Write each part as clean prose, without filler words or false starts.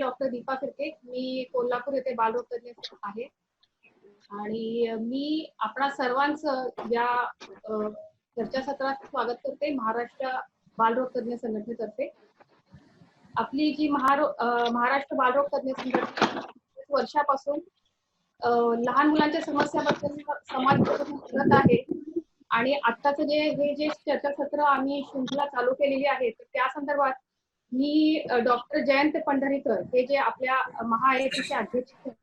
Doctor Deepa फिरके. मी कोल्हापूर येथे बालरोग तज्ञ आहे आणि मी आपणा सर्वांचं या चर्चासत्रात स्वागत करते महाराष्ट्र बालरोग तज्ञ संघटनेतर्फे. आपली जी महाराष्ट्र बालरोग तज्ञ संघटना वर्षापासून लहान मुलांच्या समस्याबद्दल समाज जागृती करत आहे आणि आत्ताचं हे जे चर्चासत्र आम्ही शृंखला चालू केलेली आहे त्या संदर्भात मी डॉक्टर जयंत पंढरीकर हे जे आपल्या महाआयएटीचे अध्यक्ष आहेत,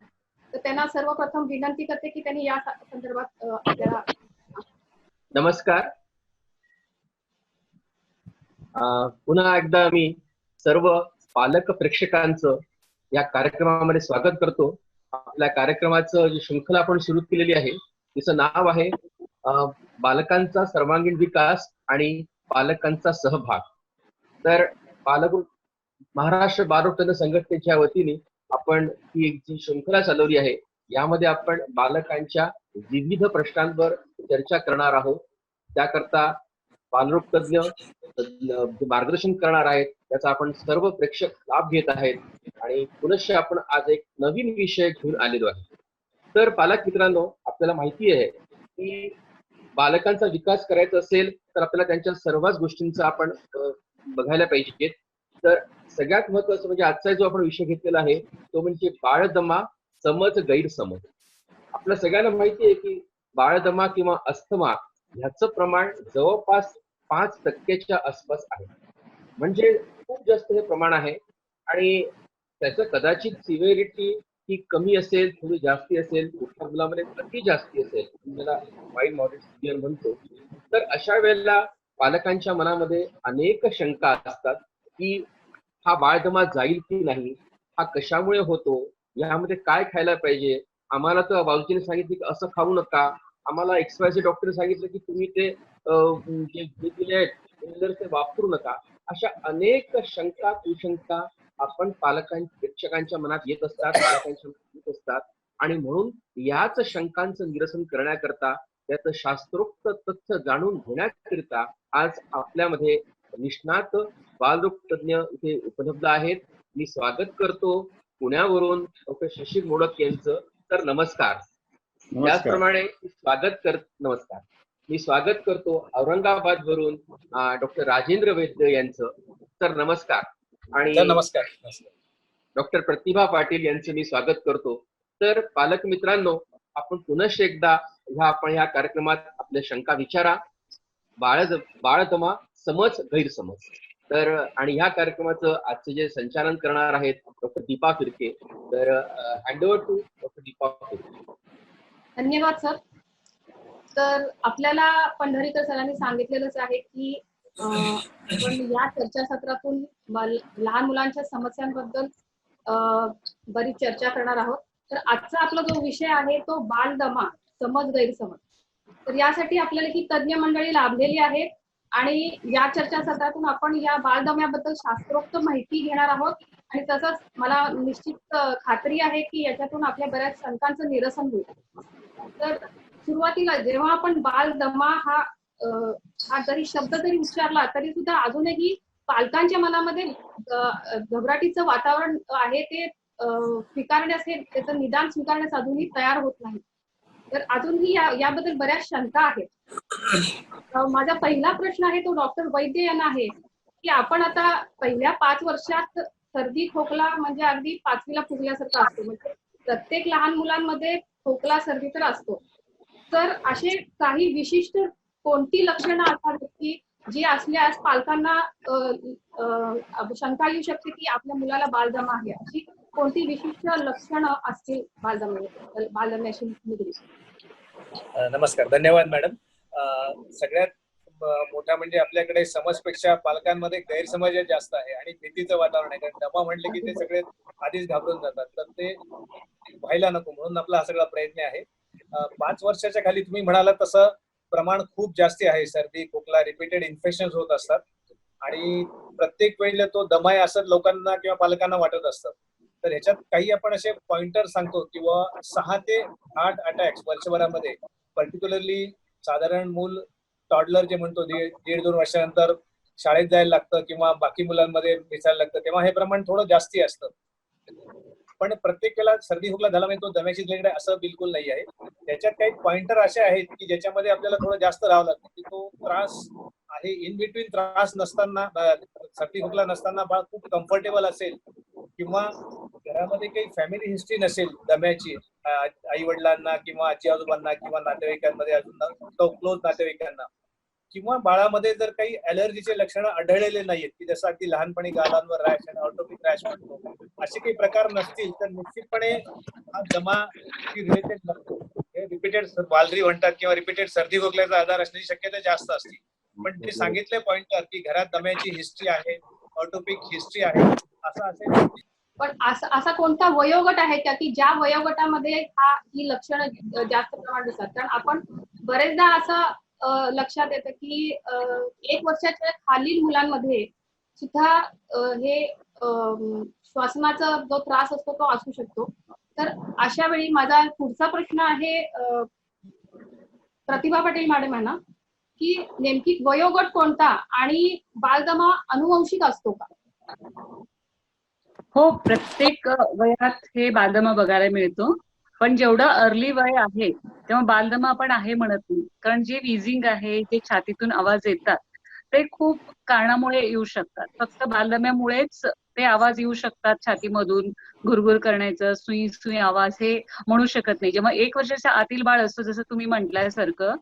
तर त्यांना सर्वप्रथम विनंती करते की त्यांनी या संदर्भात आपल्याला. नमस्कार. पुन्हा एकदा मी सर्व पालक प्रेक्षकांचं या कार्यक्रमामध्ये स्वागत करतो. आपल्या कार्यक्रमाचं जी शृंखला आपण सुरू केलेली आहे तिचं नाव आहे बालकांचा सर्वांगीण विकास आणि पालकांचा सहभाग. तर महाराष्ट्र बालरोग तज्ञ संघटनेच्या वतीने आपण ही एक जी शृंखला चालवली आहे यामध्ये आपण बालकांच्या विविध प्रश्नांवर चर्चा करणार आहोत. त्याकरता बालरोग तज्ञ मार्गदर्शन करणार आहेत, त्याचा आपण सर्व प्रेक्षक लाभ घेत आहेत आणि पुनश्च आपण आज एक नवीन विषय घेऊन आलेलो आहे. तर पालक मित्रांनो, आपल्याला माहिती आहे की बालकांचा विकास करायचा असेल तर आपल्याला त्यांच्या सर्वच गोष्टींचा आपण बघायला पाहिजे. तर सगळ्यात महत्वाचं म्हणजे आजचा जो आपण विषय घेतलेला आहे तो म्हणजे बाळदमा समज गैरसमज. आपल्या सगळ्यांना माहिती आहे की बाळदमा किंवा अस्थमा ह्याचं प्रमाण जवळपास 5% आसपास आहे. म्हणजे खूप जास्त हे प्रमाण आहे आणि त्याचं कदाचित सिव्हिरिटी ही कमी असेल, थोडी जास्ती असेल, कुठल्या मुलामध्ये अति जास्ती असेल, ज्याला माइल्ड मॉडरेट सिव्हिअर म्हणतो. तर अशा वेळेला पालकांच्या मनामध्ये अनेक शंका असतात की हा बाळदमा जाईल की नाही, हा कशामुळे होतो, यामध्ये काय खायला पाहिजे. आम्हाला तर बाजूने सांगितलं की असं खाऊ नका, आम्हाला XYZ डॉक्टर सांगितलं की तुम्ही ते जे दिले आहेत ते वापरू नका. अशा अनेक शंका कुशंका आपण प्रेक्षकांच्या मनात येत असतात, पालकांच्या मनात येत असतात आणि म्हणून याच शंकांचं निरसन करण्याकरता, त्याचं शास्त्रोक्त तथ्य जाणून घेण्याकरिता आज आपल्यामध्ये निष्णात बालरोग तज्ञ इथे उपलब्ध आहेत. मी स्वागत करतो पुण्यावरून डॉक्टर शशी मोडक यांचं. तर नमस्कार. त्याचप्रमाणे नमस्कार. मी स्वागत करतो औरंगाबाद वरून डॉक्टर राजेंद्र वैद्य यांचं. तर नमस्कार. आणि नमस्कार. डॉक्टर प्रतिभा पाटील यांचं मी स्वागत करतो. तर पालक मित्रांनो, आपण पुनश्च एकदा आपण ह्या कार्यक्रमात आपल्या शंका विचारा. बाळदमा समज गैरसमज. तर आणि ह्या कार्यक्रमाचं आजचे जे संचालन करणार आहेत डॉक्टर दीपा फिरके. तर hand over to doctor Deepa Phirke. धन्यवाद सर. तर आपल्याला पंढरीकर सरांनी सांगितलेलंच आहे की आपण या चर्चासत्रातून लहान मुलांच्या समस्यांबद्दल बरीच चर्चा करणार आहोत. तर आजचा आपला जो विषय आहे तो बालदमा समज गैरसमज. तर यासाठी आपल्याला ही तज्ञ मंडळी लाभलेली आहेत आणि या चर्चासत्रातून आपण या बालदम्याबद्दल शास्त्रोक्त माहिती घेणार आहोत आणि तसंच मला निश्चित खात्री आहे की याच्यातून आपल्या बऱ्याच शंकांचं निरसन होईल. तर सुरुवातीला जेव्हा आपण बालदमा हा जरी शब्द जरी उच्चारला तरी सुद्धा अजूनही पालकांच्या मनामध्ये घबराटीचं वातावरण आहे ते स्वीकारण्यास, त्याचं निदान स्वीकारण्यास अजूनही तयार होत नाही. तर अजूनही याबद्दल बऱ्याच शंका आहेत. माझा पहिला प्रश्न आहे तो डॉक्टर वैद्य यांना आहे की आपण आता पहिल्या 5 वर्षात सर्दी खोकला म्हणजे अगदी 5वीला पुजल्यासारखं असतो. म्हणजे प्रत्येक लहान मुलांमध्ये खोकला सर्दी तर असतो. तर असे काही विशिष्ट कोणती लक्षणं असावीत की जी असल्यास पालकांना शंका येऊ शकते की आपल्या मुलाला बालदमा आहे. अशी कोणती विशिष्ट लक्षणं असतील बालदम्याशी निगडीत? नमस्कार. धन्यवाद मॅडम. सगळ्यात मोठा म्हणजे आपल्याकडे समजपेक्षा पालकांमध्ये गैरसमज जास्त आहे आणि भीतीचं वातावरण आहे. कारण दमा म्हटलं की ते सगळे आधीच घाबरून जातात. तर ते व्हायला नको म्हणून आपला हा सगळा प्रयत्न आहे. 5 वर्षाच्या खाली तुम्ही म्हणाला तसं प्रमाण खूप जास्ती आहे. सर्दी खोकला रिपीटेड इन्फेक्शन होत असतात आणि प्रत्येक वेळेला तो दमा आहे असं लोकांना किंवा पालकांना वाटत असतं. तर ह्याच्यात काही आपण असे पॉइंटर सांगतो किंवा 6 ते 8 अटॅक्स वर्षभरामध्ये, पर्टिक्युलरली साधारण मूल टॉडलर जे म्हणतो 1.5-2 वर्षानंतर शाळेत जायला लागतं किंवा बाकी मुलांमध्ये मिसळायला लागतं तेव्हा हे प्रमाण थोडं जास्ती असतं. पण प्रत्येकाला सर्दी खोकला झाला म्हणजे तो दम्याची झिल्ली आहे असं बिलकुल नाही आहे. त्याच्यात काही पॉइंटर असे आहेत की ज्याच्यामध्ये आपल्याला थोडं जास्त राहावं लागतं की तो त्रास आहे इन बिटवीन त्रास नसताना सर्दी खोकला नसताना बाळ खूप कम्फर्टेबल असेल किंवा घरामध्ये काही फॅमिली हिस्ट्री नसेल दम्याची आई वडिलांना किंवा आजी आजोबांना किंवा नातेवाईकांमध्ये अजून क्लोज नातेवाईकांना किंवा बाळामध्ये जर काही अलर्जीचे लक्षणं आढळलेले नाहीत की जसं अगदी लहानपणी गालांवर रॅश आणि ऑटोपिक रॅश म्हणतो असे काही प्रकार नसतील तर निश्चितपणे हा दमा रिलेटेड नसतो. हे रिपीटेड वालरी म्हणतात किंवा रिपीटेड सर्दी खोकल्याचा आजार असण्याची शक्यता जास्त असते. पण जे सांगितले पॉइंटर की घरात दम्याची हिस्ट्री आहे, ऑटोपिक हिस्ट्री आहे असं असेल. पण असा कोणता वयोगट आहे का की ज्या वयोगटामध्ये ही लक्षणं जास्त प्रमाणात दिसतात? कारण आपण बरेचदा असं लक्षात येतं की 1 वर्षाच्या खालील मुलांमध्ये सुद्धा हे श्वासनाचा जो त्रास असतो तो असू शकतो. तर अशा वेळी माझा पुढचा प्रश्न आहे प्रतिभा पाटील मॅडम आहे ना, की नेमकी वयोगट कोणता आणि बालदमा अनुवंशिक असतो का? हो, प्रत्येक वयात हे बालदमा बघायला मिळतो. पण जेवढं अर्ली वय आहे तेव्हा बालदमा आपण आहे म्हणत नाही. कारण जे विझिंग आहे, जे छातीतून आवाज येतात ते खूप कारणामुळे येऊ शकतात. फक्त बालदम्यामुळेच ते आवाज येऊ शकतात छातीमधून, घुरघुर करण्याचं, सुई सुई आवाज हे म्हणू शकत नाही. जेव्हा 1 वर्षाच्या आतील बाळ असतं जसं तुम्ही म्हटल्यासारखं,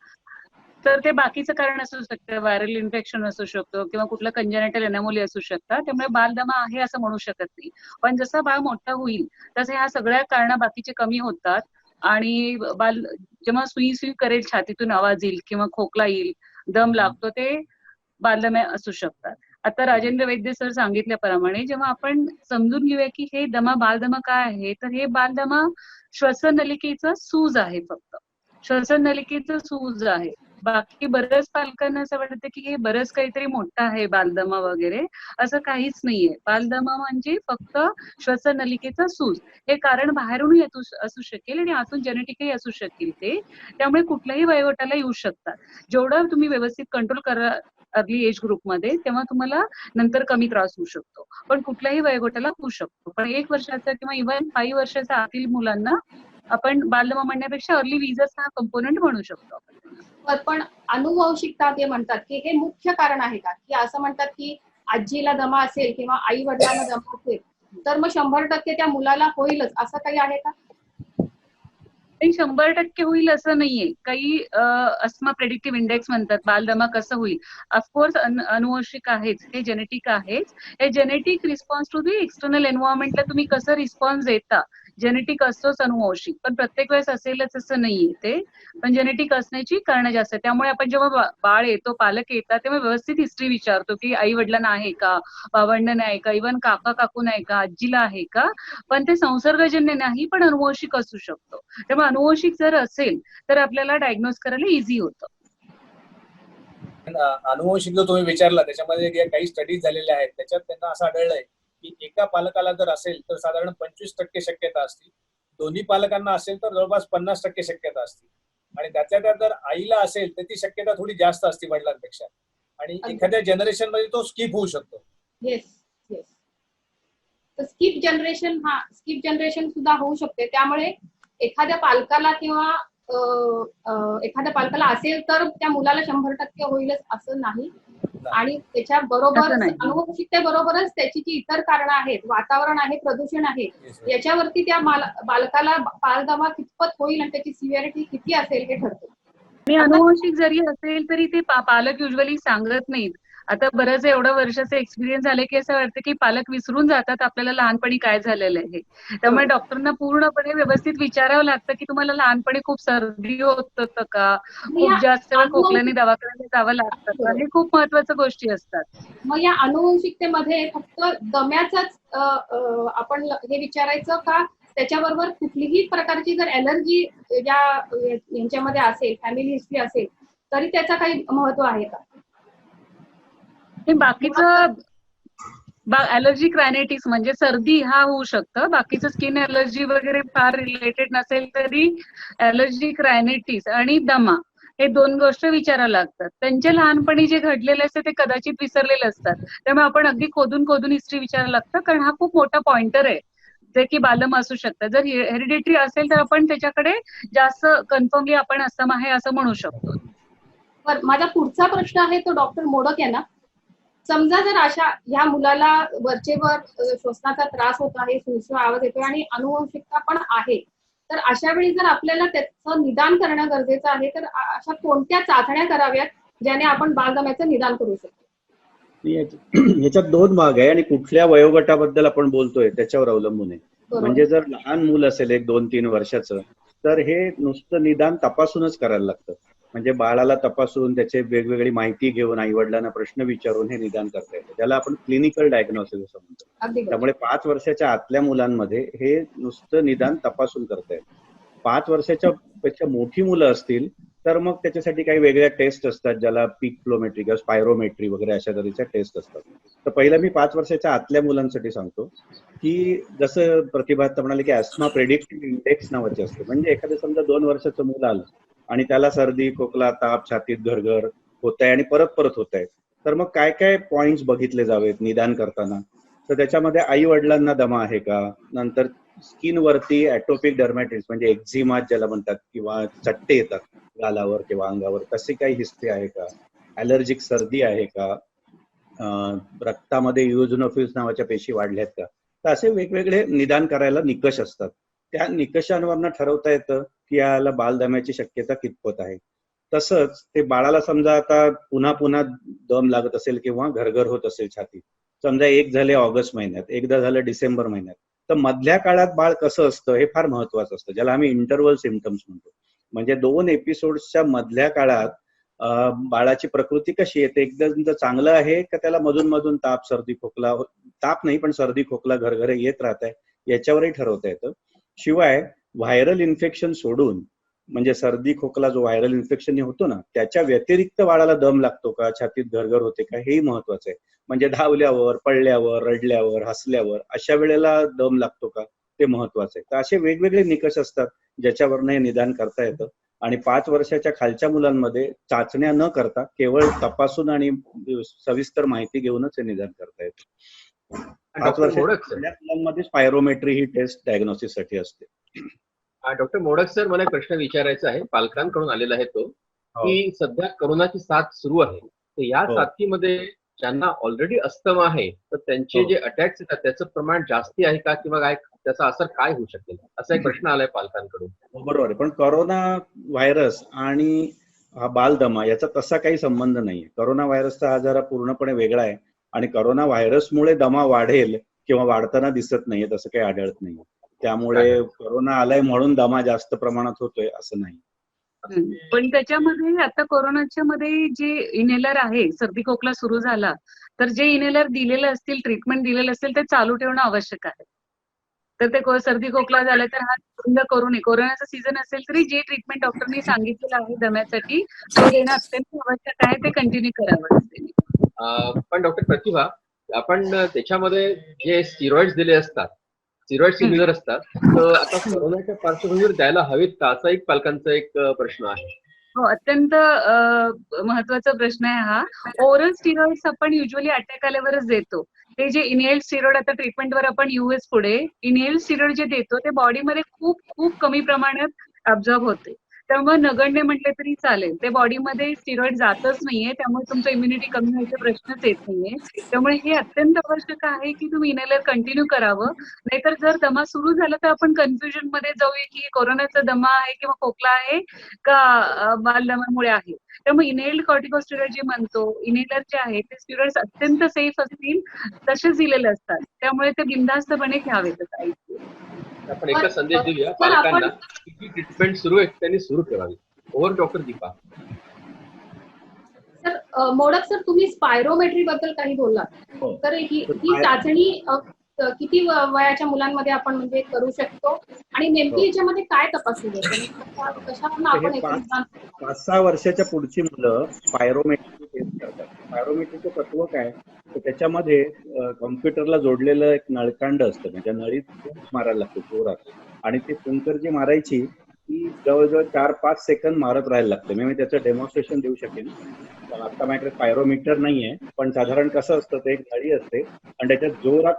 तर ते बाकीचं कारण असू शकतं, व्हायरल इन्फेक्शन असू शकतं किंवा कुठलं कंजेनिटल एनामोली असू शकतात. त्यामुळे बालदमा आहे असं म्हणू शकत नाही. पण जसं बाळ मोठं होईल तसं ह्या सगळ्या कारण बाकीचे कमी होतात आणि जेव्हा सुई सुई करेल, छातीतून आवाज येईल किंवा खोकला येईल, दम लागतो, ते बालदम्या असू शकतात. आता राजेंद्र वैद्य सर सांगितल्याप्रमाणे जेव्हा आपण समजून घेऊया की हे बालदमा काय आहे, तर हे बालदमा श्वसननलिकेचं सूज आहे. फक्त श्वसननलिकेचं सूज आहे. बाकी बऱ्याच पालकांना असं वाटतं की हे बरंच काहीतरी मोठं आहे बालदमा वगैरे, असं काहीच नाहीये. बालदमा म्हणजे फक्त श्वसननलिकेचा सूज. हे कारण बाहेरून असू शकेल आणि आतून जेनेटिकही असू शकेल ते. त्यामुळे कुठल्याही वयोगटाला येऊ शकतात. जेवढं तुम्ही व्यवस्थित कंट्रोल करा अर्ली एज ग्रुपमध्ये, तेव्हा तुम्हाला नंतर कमी त्रास होऊ शकतो. पण कुठल्याही वयोगटाला होऊ शकतो. पण 1 वर्षाचा किंवा इव्हन 5 वर्षाच्या आतील मुलांना आपण बालदमा म्हणण्यापेक्षा अर्ली विजर्स हा कंपोनेंट म्हणू शकतो. पण अनुवंशिकता ते म्हणतात की हे मुख्य कारण आहे का? की असं म्हणतात की आजीला दमा असेल किंवा आई वडिलांना दमा असेल तर मग 100% त्या मुलाला होईलच असं काही आहे का? ते 100% होईल असं नाहीये. काही अस्थमा प्रेडिक्टिव्ह इंडेक्स म्हणतात, बालदमा कसं होईल. ऑफकोर्स अनुवंशिक आहेच, हे जेनेटिक आहेच. हे genetic response to the external एन्व्हायरमेंटला तुम्ही कसं रिस्पॉन्स देता, जेनेटिक असतोच अनुवंशिक. पण प्रत्येक वेळेस असेलच असं नाहीये ते. पण जेनेटिक असण्याची कारणं जास्त. त्यामुळे आपण जेव्हा बाळ येतो, पालक येतात, तेव्हा व्यवस्थित हिस्ट्री विचारतो की आई वडिलांना आहे का, भावंडांना आहे का, इव्हन काका काकूंना आहे का, आजीला आहे का. पण ते संसर्गजन्य नाही, पण अनुवंशिक असू शकतो. तेव्हा अनुवंशिक जर असेल तर आपल्याला डायग्नोज करायला इझी होतं. अनुवंशिक जो तुम्ही विचारला त्याच्यामध्ये काही स्टडीज झालेल्या आहेत. त्याच्यात त्यांना असं आढळलंय की एका पालकाला जर असेल तर साधारण 25% शक्यता असते. दोन्ही पालकांना असेल तर जवळपास 50% शक्यता असते. आणि त्यातल्या त्यात जर आईला असेल तर ती शक्यता थोडी जास्त असते वडिलांपेक्षा. आणि एखाद्या जनरेशन मध्ये तो स्किप होऊ शकतो. Yes yes. तर स्किप जनरेशन सुद्धा होऊ शकते. त्यामुळे एखाद्या पालकाला किंवा एखाद्या पालकाला असेल तर त्या मुलाला 100% होईलच असं नाही. आणि त्याच्या बरोबरच अनुवंशिकतेबरोबरच त्याची जी इतर कारणं आहेत, वातावरण आहे, प्रदूषण आहे, याच्यावरती त्या बालकाला बालदमा कितपत होईल आणि त्याची सिव्हिरिटी किती असेल हे ठरतं. आणि अनुवंशिक जरी असेल तरी ते पालक युजली सांगत नाहीत. आता बरंच एवढं वर्षाचे एक्सपिरियन्स झाले की असं वाटतं की पालक विसरून जातात आपल्याला लहानपणी काय झालेलं आहे. त्यामुळे डॉक्टरांना पूर्णपणे व्यवस्थित विचारावं लागतं की तुम्हाला लहानपणी खूप सर्दी होत होतं का, खूप जास्त वेळ खोकल्याने दवाखान्यात जावं लागतं का, हे खूप महत्वाच्या गोष्टी असतात. मग या अनुवंशिकतेमध्ये फक्त दम्याचाच आपण हे विचारायचं का त्याच्याबरोबर कुठलीही प्रकारची जर अलर्जी यांच्यामध्ये असेल, फॅमिली हिस्ट्री असेल तरी त्याचा काही महत्व आहे का? बाकीचं अलर्जिक रायनायटिस म्हणजे सर्दी हा होऊ शकतं. बाकीचं स्किन अलर्जी वगैरे फार रिलेटेड नसेल तरी अलर्जिक रायनायटिस आणि दमा हे 2 गोष्ट विचारायला लागतात. त्यांच्या लहानपणी जे घडलेले असते ते कदाचित विसरलेले असतात. त्यामुळे आपण अगदी खोदून हिस्ट्री विचारायला लागतं, कारण हा खूप मोठा पॉइंटर आहे जे की बालदमा असू शकतात. जर हेरिडिटरी असेल तर आपण त्याच्याकडे जास्त कन्फर्मली आपण अस्थमा आहे असं म्हणू शकतो. पण माझा पुढचा प्रश्न आहे तो डॉक्टर मोडक यांना. समजा जर अशा ह्या मुलाला वरचेवर श्वसनाचा त्रास होत आहे, सुळसुळ आवाज येतोय आणि अनुवंशिकता पण आहे, तर अशा वेळी जर आपल्याला त्याचं निदान करणं गरजेचं आहे, तर अशा कोणत्या चाचण्या कराव्यात ज्याने आपण बालदम्याचं निदान करू शकतो? याच्यात दोन भाग आहे आणि कुठल्या वयोगटाबद्दल आपण बोलतोय त्याच्यावर अवलंबून आहे. म्हणजे जर लहान मूल असेल 1-2-3 वर्षाचं, तर हे नुसतं निदान तपासूनच करायला लागतं. म्हणजे बाळाला तपासून त्याचे वेगवेगळी माहिती घेऊन आईवडिलांना प्रश्न विचारून हे निदान करता येतं. त्याला आपण क्लिनिकल डायग्नोसिस असं म्हणतो. त्यामुळे 5 वर्षाच्या आतल्या मुलांमध्ये हे नुसतं निदान तपासून करता येतं. 5 वर्षाच्या पेक्षा मोठी मुलं असतील तर मग त्याच्यासाठी काही वेगळ्या टेस्ट असतात, ज्याला पीक फ्लोमेट्री किंवा स्पायरोमेट्री वगैरे अशा तऱ्हेच्या टेस्ट असतात. तर पहिलं मी 5 वर्षाच्या आतल्या मुलांसाठी सांगतो की जसं प्रतिभा आता म्हणाले की अस्थमा प्रेडिक्टिव्ह इंडेक्स नावाचे असते. म्हणजे एखादं समजा 2 वर्षाचं मुलं आलं आणि त्याला सर्दी, खोकला, ताप, छातीत घरघर होत आहे आणि परत परत होत आहे, तर मग काय काय पॉइंट्स बघितले जावेत निदान करताना. तर त्याच्यामध्ये आई वडिलांना दमा आहे का, नंतर स्किन वरती ॲटोपिक डर्मॅटिस म्हणजे एक्झिमा ज्याला म्हणतात किंवा चट्टे येतात गालावर किंवा अंगावर, तशी काही हिस्ट्री आहे का, ॲलर्जिक सर्दी आहे का, रक्तामध्ये युझोनोफिल्स नावाच्या पेशी वाढल्यात का. तर असे वेगवेगळे निदान करायला निकष असतात. त्या निकषांवरनं ठरवता येतं की याला बालदम्याची शक्यता कितपत आहे. तसंच ते बाळाला समजा आता पुन्हा पुन्हा दम लागत असेल किंवा घरघर होत असेल छातीत, समजा एक झाले ऑगस्ट महिन्यात, एकदा झालं डिसेंबर महिन्यात, तर मधल्या काळात बाळ कसं असतं हे फार महत्वाचं असतं, ज्याला आम्ही इंटरवल सिम्पटम्स म्हणतो. म्हणजे 2 एपिसोड्सच्या मधल्या काळात बाळाची प्रकृती कशी येते, एकदम चांगलं आहे का त्याला मधून मधून ताप, सर्दी, खोकला, ताप नाही पण सर्दी, खोकला, घरघरे येत राहत आहे, याच्यावरही ठरवता येतं. शिवाय व्हायरल इन्फेक्शन सोडून, म्हणजे सर्दी, खोकला जो व्हायरल इन्फेक्शन होतो ना, त्याच्या व्यतिरिक्त बाळाला दम लागतो का, छातीत घरघर होते का, हेही महत्वाचं आहे. म्हणजे धावल्यावर, पडल्यावर, रडल्यावर, हसल्यावर अशा वेळेला दम लागतो का, ते महत्वाचं आहे. तर असे वेगवेगळे निकष असतात ज्याच्यावरनं हे निदान करता येतं. आणि 5 वर्षाच्या खालच्या मुलांमध्ये चाचण्या न करता केवळ तपासून आणि सविस्तर माहिती घेऊनच हे निदान करता येतं. 5 वर्षाच्या मुलांमध्ये स्पायरोमेट्री ही टेस्ट डायग्नोसिस साठी असते. डॉक्टर मोडक सर, मला एक प्रश्न विचारायचा आहे, पालकांकडून आलेला आहे तो, की सध्या कोरोनाची साथ सुरू आहे, तर या साथीमध्ये ज्यांना ऑलरेडी अस्थमा आहे तर त्यांचे जे अटॅक्स येतात त्याचं प्रमाण जास्ती आहे का, किंवा काय त्याचा असर काय होऊ शकेल, असा एक प्रश्न आलाय पालकांकडून. बरोबर आहे, पण कोरोना व्हायरस आणि हा बालदमा याचा तसा काही संबंध नाहीये. कोरोना व्हायरसचा हा जरा पूर्णपणे वेगळा आहे आणि कोरोना व्हायरसमुळे दमा वाढेल किंवा वाढताना दिसत नाहीये तसं काही आढळत नाहीये. त्यामुळे कोरोना आलाय म्हणून दमा जास्त प्रमाणात होतोय असं नाही. पण त्याच्यामध्ये आता कोरोनाच्या मध्ये जे इनहेलर आहे, सर्दी खोकला सुरू झाला तर जे इनहेलर दिलेलं असतील, ट्रीटमेंट दिलेलं असेल ते चालू ठेवणं आवश्यक आहे. तर ते सर्दी खोकला झाला तर हा बंद करू नये. कोरोनाचा सीझन असेल तरी जे ट्रीटमेंट डॉक्टरनी सांगितलेलं आहे दम्यासाठी तो देणं अत्यंत आवश्यक आहे, ते कंटिन्यू करावं. पण डॉक्टर प्रतिभा, आपण त्याच्यामध्ये जे स्टिरॉइड्स दिले असतात, स्टिरॉइड्स इन्हेलर असतात, तर आता कोरोनाच्या पार्श्वभूमीवर द्यायला हवेत का, असा एक पालकांचा एक प्रश्न आहे. हो, अत्यंत महत्वाचा प्रश्न आहे हा. ओरल स्टिरॉइड्स आपण युजली अटॅक आल्यावरच देतो. ते जे इनहेल स्टिरॉइड आता ट्रीटमेंटवर आपण यूएस पुढे इनहेल स्टिरॉइड जे देतो ते बॉडीमध्ये खूप खूप कमी प्रमाणात ऍब्झॉर्ब होते. त्यामुळे नगण्य म्हटले तरी चालेल. ते बॉडीमध्ये स्टिरॉइड जातच नाहीये, त्यामुळे तुमचं इम्युनिटी कमी व्हायचा प्रश्नच येत नाहीये. त्यामुळे हे अत्यंत आवश्यक आहे की तुम्ही इनहेलर कंटिन्यू करावं. नाहीतर जर दमा सुरू झाला तर आपण कन्फ्युजन मध्ये जाऊया की कोरोनाचा दमा आहे किंवा खोकला आहे का बालदमामुळे आहे. त्यामुळे इनहेल्ड कॉर्टिकोस्टेरॉइड जे म्हणतो, इनहेलर जे आहे ते स्टिरॉइड्स अत्यंत सेफ असतील तसेच दिलेले असतात. त्यामुळे ते बिनधास्तपणे घ्यावेतच आईचे. आपण एकच संदेश देऊया पालकांना, किती ट्रीटमेंट सुरू आहे त्यांनी सुरू ठेवावी. Over doctor Deepa. Sir modak sir, तुम्ही स्पायरोमेट्री बद्दल काही बोललात, तर ही चाचणी किती वयाच्या मुलांमध्ये आपण म्हणजे करू शकतो आणि नेमकी याच्यामध्ये काय तपासली जाते, कशावरून आपण 5-6 वर्षाच्या पुढची मुलं स्पायरोमेट्री टेस्ट करतात. स्पायरोमेट्रीचं तत्व काय, तर त्याच्यामध्ये कॉम्प्युटरला जोडलेलं एक नळकांड असतं, म्हणजे नळीत मारायला लागतो जोरात, आणि ती फुंकर जी मारायची ती जवळजवळ 4-5 सेकंद मारत राहायला लागतं. मी त्याचं डेमॉन्स्ट्रेशन देऊ शकेन. आता माझ्याकडे स्पायरोमीटर नाहीये, पण साधारण कसं असतं, ते एक नळी असते आणि त्याच्यात जोरात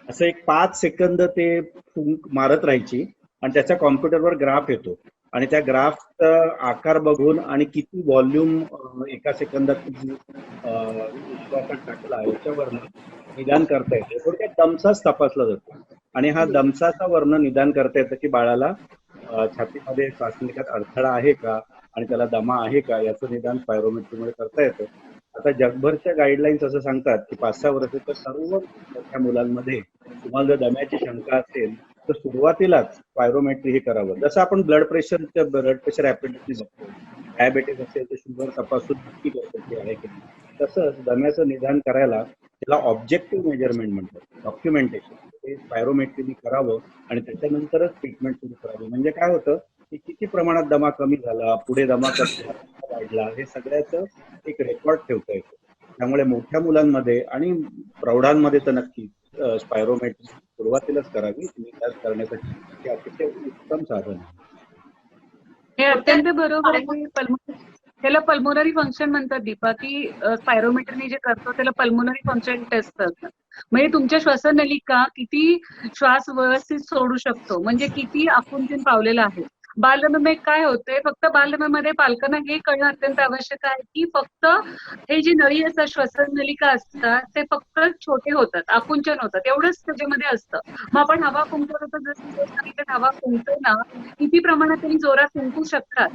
असं एक 5 सेकंद ते फुंक मारत राहायची आणि त्याच्या कॉम्प्युटरवर ग्राफ येतो आणि त्या ग्राफचा आकार बघून आणि किती व्हॉल्यूम एका सेकंदात उश्वासात टाकला याच्यावरनं निदान करता येते. थोडक्यात दमसाच तपासला जातो आणि हा दमसाचा वरनं निदान करता येतं की बाळाला छातीमध्ये श्वास घेण्यात अडथळा आहे का आणि त्याला दमा आहे का याचं निदान स्पायरोमेट्रीमुळे करता येतं. आता जगभरच्या गाईडलाईन्स असं सांगतात की 5-6 वर्षाच्या सर्व मोठ्या मुलांमध्ये तुम्हाला जर दम्याची शंका असेल तर सुरुवातीलाच स्पायरोमेट्री हे करावं. जसं आपण ब्लड प्रेशर ऍपिडिटी बघतो, डायबेटिस असेल तर शुगर तपासून नक्की करतो की आहे की नाही. तसंच दम्याचं निदान करायला त्याला ऑब्जेक्टिव्ह मेजरमेंट म्हणतात, डॉक्युमेंटेशन ते स्पायरोमेट्रीने करावं आणि त्याच्यानंतरच ट्रीटमेंट सुरू करावी. म्हणजे काय होतं की किती प्रमाणात दमा कमी झाला, पुढे दमा कसा वाढला, हे सगळ्याचं एक रेकॉर्ड ठेवता येतो. त्यामुळे मोठ्या मुलांमध्ये आणि प्रौढांमध्ये तर नक्की स्पायरोमेट्री सुरुवातीलाच करावी निदान करण्यासाठी. हे अतिशय उत्तम साधन आहे. हे अत्यंत बरोबर आहे. त्याला पल्मोनरी फंक्शन म्हणतात दीपा, की स्पायरोमेट्रीने जे करतो त्याला पल्मोनरी फंक्शन टेस्ट असतात. म्हणजे तुमच्या श्वासनलिका किती श्वास व्यवस्थित सोडू शकतो, म्हणजे किती आकुंचन पावलेलं आहे. बालदम्यामध्ये काय होते, फक्त बालदम्यामध्ये पालकांना हे कळणं अत्यंत आवश्यक आहे की फक्त हे जी नळी असतात, श्वसननलिका असतात, ते फक्त छोटे होतात, आकुंचन होतात, एवढंच त्याच्यामध्ये असतं. मग आपण हवा फुंकतो तर जसं सांगितलं हवा फुंकतो ना, किती प्रमाणात त्यांनी जोरात फुंकू शकतात,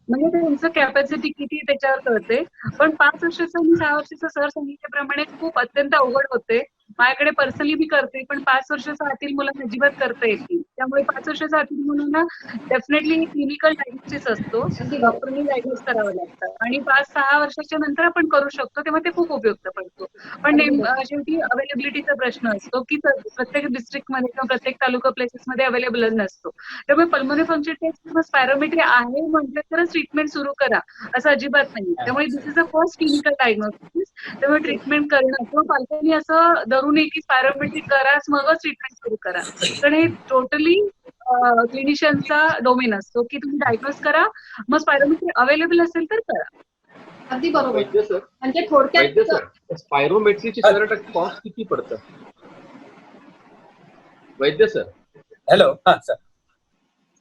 म्हणजे त्यांचं कॅपॅसिटी किती त्याच्यावर कळते. पण 5 वर्षाचं आणि 6 वर्षाचं सर सांगितल्याप्रमाणे खूप अत्यंत अवघड होते. माझ्याकडे पर्सनली मी करते, पण 5 वर्षाच्या आतील मुलांना अजिबात करता येत नाही. त्यामुळे 5 वर्षाच्या आतील मुलांना डेफिनेटली क्लिनिकल डायग्नोसिस असतो, डॉक्टरनी डायग्नोस करावं लागतं आणि 5-6 वर्षाच्या नंतर आपण करू शकतो, तेव्हा ते खूप उपयुक्त पडतो. पण शेवटी अवेलेबिलिटीचा प्रश्न असतो की प्रत्येक डिस्ट्रिक्टमध्ये किंवा प्रत्येक तालुका प्लेसेसमध्ये अवेलेबल नसतो. त्यामुळे पल्मोनरी फंक्शन टेस्ट किंवा स्पायरोमेट्री आहे म्हटलं तरच ट्रीटमेंट सुरू करा, असं अजिबात नाही. त्यामुळे this is a first clinical diagnosis. त्यामुळे ट्रीटमेंट करणं किंवा पालकांनी असं धरू नये की स्पायरोमेट्री करा मगच ट्रीटमेंट सुरू करा, कारण हे टोटली क्लिनिशियनचा डोमेन असतो की तुम्ही डायग्नोस करा, मग स्पायरोमेट्री अवेलेबल असेल तर करा. अगदी बरोबर. वैद्य सर, म्हणजे थोडक्यात स्पायरोमेट्रीची सर कॉस्ट किती पडतं? वैद्य सर, हॅलो. हा सर,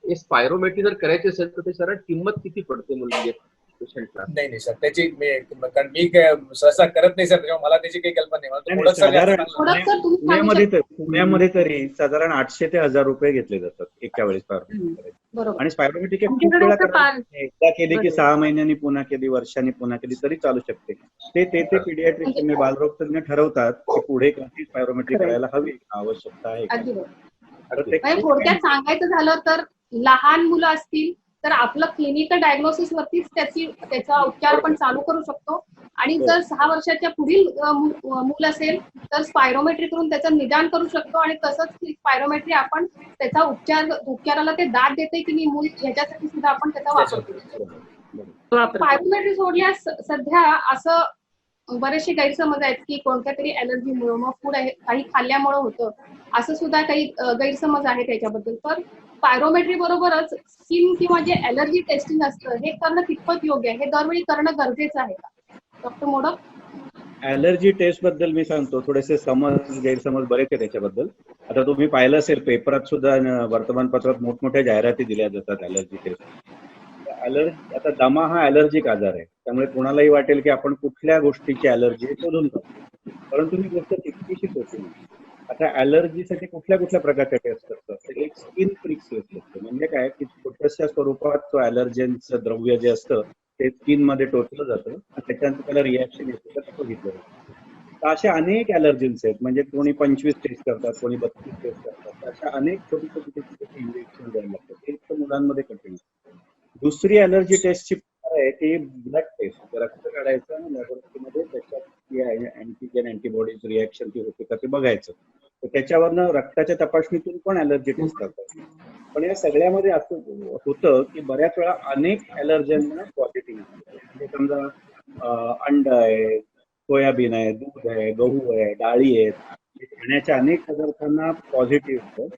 स्पायरोमेट्री जर करायची असेल तर ते सर किंमत किती पडते म्हणजे पेशंटला? नाही सर, त्याची कारण मी सहसा करत नाही सर, त्याच्यामुळे मला त्याची काही कल्पना नाही. पुण्यामध्ये तरी साधारण 800 ते 1000 रुपये घेतले जातात एका वेळेस स्पायरोमेट्री. आणि स्पायरोमेट्री खूप वेळा एकदा केली की 6 महिन्यांनी पुन्हा केली, वर्षांनी पुन्हा केली तरी चालू शकते. ते पीडियाट्रिशियन बालरोग तज्ञ ठरवतात की पुढे कोणती स्पायरोमेट्री करायला हवी, आवश्यकता आहे. थोडक्यात सांगायचं झालं तर लहान मुलं असतील तर आपलं क्लिनिकल डायग्नोसिस वरतीच त्याचा उपचार आपण चालू करू शकतो आणि जर 6 वर्षाच्या पुढील मूल असेल तर स्पायरोमेट्री करून त्याचं निदान करू शकतो आणि तसंच स्पायरोमेट्री आपण त्याचा उपचाराला ते दाद देते की नाही मूल ह्याच्यासाठी सुद्धा आपण त्याचा वापर करू शकतो. स्पायरोमेट्री सोडल्यास सध्या असं बरेचसे गैरसमज आहेत की कोणत्या तरी ऍलर्जीमुळे मग फूड काही खाल्ल्यामुळे होतं, असं सुद्धा काही गैरसमज आहे त्याच्याबद्दल. तर स्पायरोमेट्री बरोबरच स्किन किंवा जे ऍलर्जी टेस्टिंग असतं हे करणं कितपत योग्य आहे, हे दरवेळी करणं गरजेचं आहे का डॉक्टर मोडक? ऍलर्जी टेस्ट बद्दल मी सांगतो, थोडेसे गैरसमज बरेच आहे त्याच्याबद्दल. आता तुम्ही पाहिलं असेल पेपरात सुद्धा, वर्तमानपत्रात मोठमोठ्या जाहिराती दिल्या जातात ऍलर्जी टेस्ट. आता दमा हा ऍलर्जिक आजार आहे, त्यामुळे कोणालाही वाटेल की आपण कुठल्या गोष्टीची ऍलर्जी आहे शोधून काढतो, परंतु ही गोष्ट तितकीशी सोपी नाही. आता ऍलर्जीसाठी कुठल्या प्रकारच्या टेस्ट असतात? एक स्किन प्रिक टेस्ट असते. म्हणजे काय की छोट्याशा स्वरूपात तो ऍलर्जनचं द्रव्य जे असतं ते स्किन मध्ये टोचलं जातं आणि त्याच्यानंतर त्याला रिॲक्शन येतं ते बघितलं जातं. तर अशा अनेक ऍलर्जन्स आहेत, म्हणजे कोणी 25 टेस्ट करतात, कोणी 32 टेस्ट करतात. अशा अनेक छोटी इंजेक्शन द्यायला लागतात, ते तर मुलांमध्ये कठीण. दुसरी ऍलर्जी टेस्टची आहे ती ब्लड टेस्ट. रक्त काढायचं आणि लॅबोरेटरीमध्ये त्याच्यात अँटीजन अँटीबॉडीज रिॲक्शन ती होते का ते बघायचं. तर त्याच्यावरनं रक्ताच्या तपासणीतून पण ऍलर्जी टेस्ट करतात. पण या सगळ्यामध्ये असं होतं की बऱ्याच वेळा अनेक ऍलर्जनना पॉझिटिव्ह असतं. म्हणजे समजा अंड आहे, सोयाबीन आहे, दूध आहे, गहू आहे, डाळी आहेत, खाण्याच्या अनेक पदार्थांना पॉझिटिव्ह असतं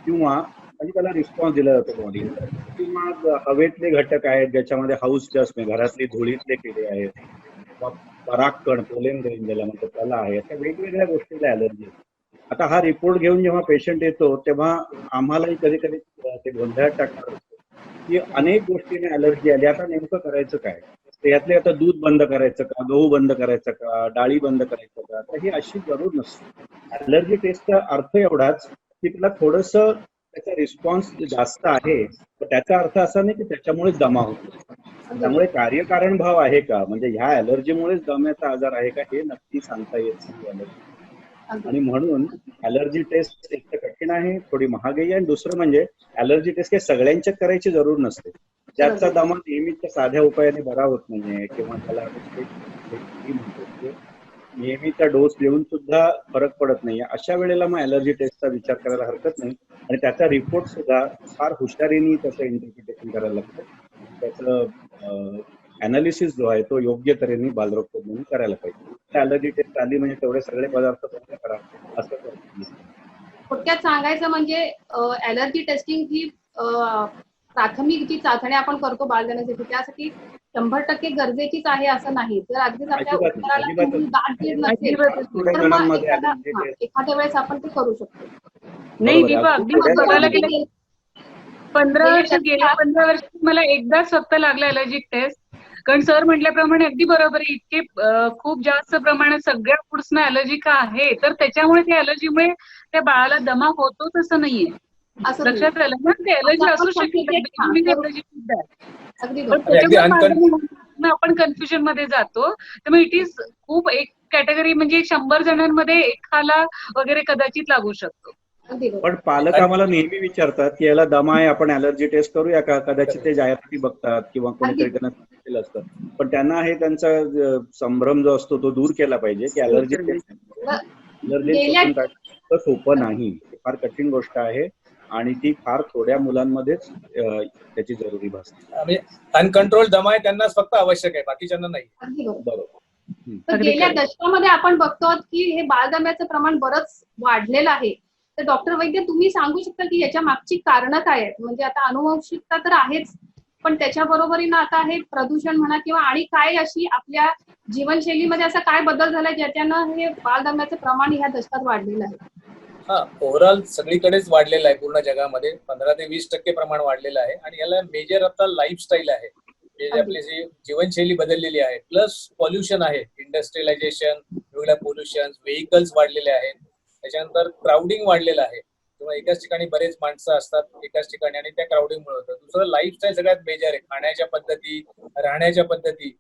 किंवा म्हणजे त्याला रिस्पॉन्स दिला जातो बॉडीला. किंवा हवेतले घटक आहेत ज्याच्यामध्ये हाऊस डस्ट, घरातले धुळीतले किडे आहेत, किंवा परागकण पोलेन ग्रेन ज्याला म्हणतो त्याला आहे, अशा वेगवेगळ्या गोष्टीला ॲलर्जी आहे. आता हा रिपोर्ट घेऊन जेव्हा पेशंट येतो तेव्हा आम्हालाही कधी कधी ते गोंधळात टाकणार असतो की अनेक गोष्टीने ॲलर्जी आली, आता नेमकं करायचं काय? तर यातले आता दूध बंद करायचं का, गहू बंद करायचं का, डाळी बंद करायचं का? तर ही अशी जरूर नसते. ॲलर्जी टेस्टचा अर्थ एवढाच की तुला थोडंसं त्याचा रिस्पॉन्स जास्त आहे, तर त्याचा अर्थ असा नाही की त्याच्यामुळेच दमा होतो. त्यामुळे कार्यकारण भाव आहे का, म्हणजे ह्या ॲलर्जीमुळेच दम्याचा आजार आहे का, हे नक्की सांगता येत नाही ॲलर्जी. आणि म्हणून ॲलर्जी टेस्ट एक तर कठीण आहे, थोडी महागही आहे, आणि दुसरं म्हणजे ॲलर्जी टेस्ट हे सगळ्यांच्याच करायची जरूर नसते. ज्याचा दमा नेहमीच्या साध्या उपायाने बरा होत नाहीये किंवा त्याला म्हणतो नेहमीचा डोस देऊन सुद्धा फरक पडत नाहीये, अशा वेळेला मग ॲलर्जी टेस्टचा विचार करायला हरकत नाही. आणि त्याचा रिपोर्ट सुद्धा फार हुशारीने त्याचं इंटरप्रिटेशन करायला लागतं. त्याचं अनालिसिस जो आहे तो योग्य तऱ्हेने बालरोग तज्ञांनी करायला पाहिजे. ॲलर्जी टेस्ट आली म्हणजे तेवढे सगळे पदार्थ बंद करा असं करतो. थोडक्यात सांगायचं म्हणजे ॲलर्जी टेस्टिंग ही प्राथमिक जी चाचणी आपण करतो बालजन्यासाठी त्यासाठी 100% गरजेचीच आहे असं नाही. जर अगदीच आपल्या अजिबात नाही, उत्तराला अजिबातच तुम्ही दाद देत नसेल थोड्या तर मग जणांमध्ये ॲलर्जी टेस्ट एखाद्या वेळेस आपण ते करू शकतो. नाही बरोबर आहे. दीपा, अगदी अगदी थोड्या बघायला जणांमध्ये गेलं 15 गेल्या वर्ष गेल्या शतकात 15 वर्षात मला एकदाच फक्त लागलं ॲलर्जिक टेस्ट. कारण सर म्हटल्याप्रमाणे अगदी बरोबर आहे, इतके खूप जास्त प्रमाणात सगळ्या फूड्सना ॲलर्जी का आहे, तर त्याच्यामुळे त्या ॲलर्जीमुळे त्या बाळाला दमा होतोच असं नाहीये. असं नाही. लक्षात आलं ना, ते ॲलर्जी आता असू आपण शकेल, complicate बेबीज करू. ॲलर्जी सुद्धा आहे. अगदी पण बरोबर. आणि अगदी त्याच्यामुळे आपण कन्फ्युजन मध्ये जातो. त्यामुळे इट इज खूप एक कॅटेगरी म्हणजे 100 जणांमध्ये एकाला वगैरे कदाचित लागू शकतो. अगदी बरोबर. पण पालक आम्हाला नेहमी विचारतात की याला दमा आहे, आपण ॲलर्जी टेस्ट करूया का? कदाचित ते जाहिराती बघतात किंवा कोणीतरी त्यांना सांगितलेलं असतं, पण त्यांना हे त्यांचा संभ्रम जो असतो तो दूर केला पाहिजे की ॲलर्जी टेस्ट ॲलर्जी गेल्या शोधून काढणं सोपं नाही, फार कठीण गोष्ट आहे आणि ती फार थोड्या मुलांमध्येच त्याची जरुरी भासते. म्हणजे अनकंट्रोल दमा आहे त्यांनाच फक्त आवश्यक आहे, बाकीच्यांना नाही. अगदी बरोबर. बरोबर. तर अगदी गेल्या खरं. दशकामध्ये आपण बघतो की हे बालदम्याचं प्रमाण बरंच वाढलेलं आहे. तर डॉक्टर वैद्य तुम्ही सांगू शकता की याच्या मागची कारणं काय आहेत? म्हणजे आता अनुवंशिकता तर आहेच, पण त्याच्या बरोबरीनं आता हे प्रदूषण म्हणा किंवा आणि काय अशी आपल्या जीवनशैलीमध्ये असा काय बदल झालाय ज्याच्यानं हे बालदम्याचं प्रमाण ह्या दशकात वाढलेलं आहे? हा, ओव्हरऑल सगळीकडेच वाढलेलं आहे, पूर्ण जगामध्ये 15 ते 20% प्रमाण वाढलेलं आहे. आणि याला मेजर आता लाईफस्टाईल आहे, म्हणजे आपली जी जीवनशैली बदललेली आहे, प्लस पॉल्युशन आहे, इंडस्ट्रियलायझेशन, वेगवेगळ्या पोल्युशन, व्हेकल्स वाढलेले आहेत, त्याच्यानंतर क्राउडिंग वाढलेलं आहे किंवा एकाच ठिकाणी बरेच माणसं असतात एकाच ठिकाणी आणि त्या क्राउडिंगमुळे होतं. दुसरं लाईफस्टाईल सगळ्यात मेजर आहे, खाण्याच्या पद्धती, राहण्याच्या पद्धती,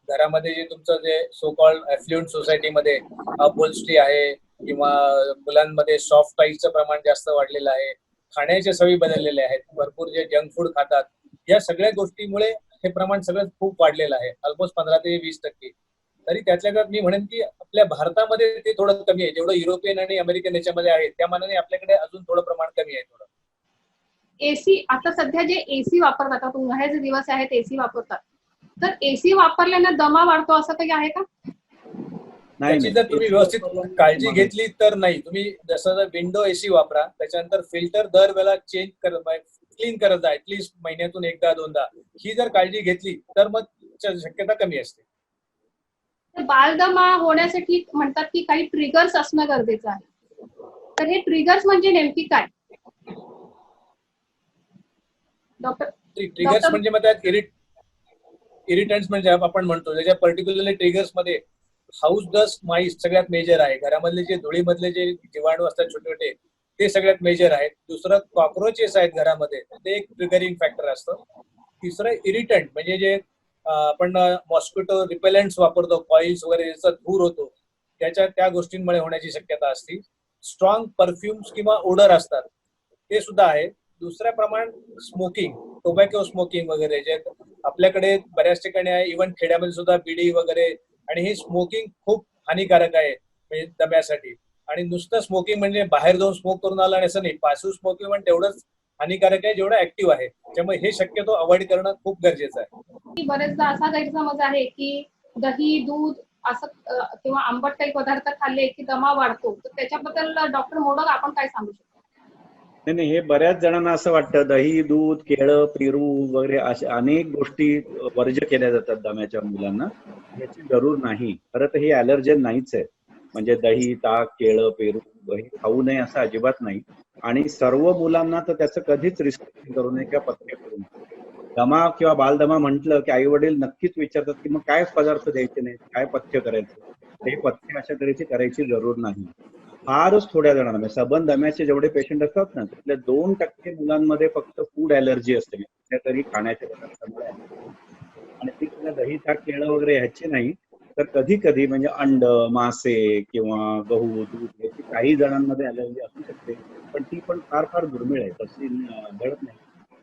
घरामध्ये जे तुमचं जे सो कॉल्ड ॲफ्ल्युएंट सोसायटीमध्ये अपहोल्स्ट्री आहे किंवा मुलांमध्ये सॉफ्ट टॉईजचं प्रमाण जास्त वाढलेलं आहे, खाण्याच्या सवयी बदललेल्या आहेत, भरपूर जे जंक फूड खातात, या सगळ्या गोष्टीमुळे हे प्रमाण सगळं खूप वाढलेलं आहे, ऑलमोस्ट 15 ते 20%. तरी त्यातल्या त्यात मी म्हणेन की आपल्या भारतामध्ये ते थोडं कमी आहे, जेवढं युरोपियन आणि अमेरिकन याच्यामध्ये आहे त्या मानाने आपल्याकडे अजून थोडं प्रमाण कमी आहे. थोडं एसी आता सध्या जे एसी वापरतात, आता उन्हाळ्याचे दिवस आहेत एसी वापरतात, तर एसी वापरल्यानं दमा वाढतो असं काही आहे का? त्याची जर तुम्ही व्यवस्थित काळजी घेतली तर नाही. तुम्ही जसं विंडो एसी वापरा, त्याच्यानंतर फिल्टर दर वेळेला चेंज क्लीन करत जा, ऍटलीस्ट महिन्यातून एकदा दोनदा. ही जर काळजी घेतली तर मग शक्यता कमी असते. तर बालदमा होण्यासाठी म्हणतात की काही ट्रिगर्स असणं गरजेचं आहे. तर हे ट्रिगर्स म्हणजे नेमकी काय? ट्रिगर्स म्हणजे मग त्यात इरिटंट्स म्हणजे आपण म्हणतो त्याच्या पर्टिक्युलरली ट्रिगर्स मध्ये हाऊस डस्ट, माईस सगळ्यात मेजर आहे. घरामधले जे धुळीमधले जे जीवाणू असतात छोटे छोटे ते सगळ्यात मेजर आहेत. दुसरं कॉक्रोचेस आहेत घरामध्ये, ते एक ट्रिगरिंग फॅक्टर असतं. तिसरं इरिटंट म्हणजे जे आपण मॉस्किटो रिपेलंट्स वापरतो, कॉइल्स वगैरे याचा धूर होतो, त्या गोष्टींमुळे होण्याची शक्यता असते. स्ट्रॉंग परफ्युम्स किंवा ओडर असतात ते सुद्धा आहे. दुसऱ्या प्रमाण स्मोकिंग, टोबॅको स्मोकिंग वगैरे जे आपल्याकडे बऱ्याच ठिकाणी आहे, इव्हन खेड्यामध्ये सुद्धा बिडी वगैरे, आणि हे स्मोकिंग खूप हानिकारक आहे म्हणजे दम्यासाठी. आणि नुसतं स्मोकिंग म्हणजे बाहेर जाऊन स्मोक करून आलं आणि असं नाही, पासिव्ह स्मोकिंग पण तेवढंच हानिकारक आहे जेवढं ऍक्टिव्ह आहे. त्यामुळे हे शक्यतो अवॉइड करणं खूप गरजेचं आहे. बरेचदा असा गैरसमज आहे की दही, दूध असं किंवा आंबट काही पदार्थ खाल्ले की दमा वाढतो, तर त्याच्याबद्दल डॉक्टर मोडक आपण काय सांगू शकतो? नाही नाही, हे बऱ्याच जणांना असं वाटतं दही, दूध, केळं, पेरू वगैरे अशा अनेक गोष्टी वर्ज्य केल्या जातात दम्याच्या मुलांना. याची जरूर नाही. खरं तर हे ॲलर्जन नाहीच आहे. म्हणजे दही, ताक, केळं, पेरू हे खाऊ नये असं अजिबात नाही. आणि सर्व मुलांना तर त्याचं कधीच रिस्ट्रिक्शन करू नये किंवा पथ्य करू नये. दमा किंवा बालदमा म्हटलं की आई वडील नक्कीच विचारतात की मग काय पदार्थ द्यायचे नाहीत, काय पथ्य करायचं. हे पथ्य अशा तऱ्हेची करायची जरूर नाही. फारच थोड्या जणांना म्हणजे सबंध दम्याचे जेवढे पेशंट असतात ना त्यातल्या 2% मुलांमध्ये फक्त फूड ॲलर्जी असते, कुठल्या तरी खाण्याच्या पदार्थामुळे allergy. आणि ती सुद्धा दही, ताक, केळं वगैरे ह्याची नाही, तर कधी कधी म्हणजे अंड, मासे किंवा गहू, दूध याची काही जणांमध्ये ॲलर्जी असू शकते, पण ती पण फार फार दुर्मिळ आहे, तशी घडत नाही.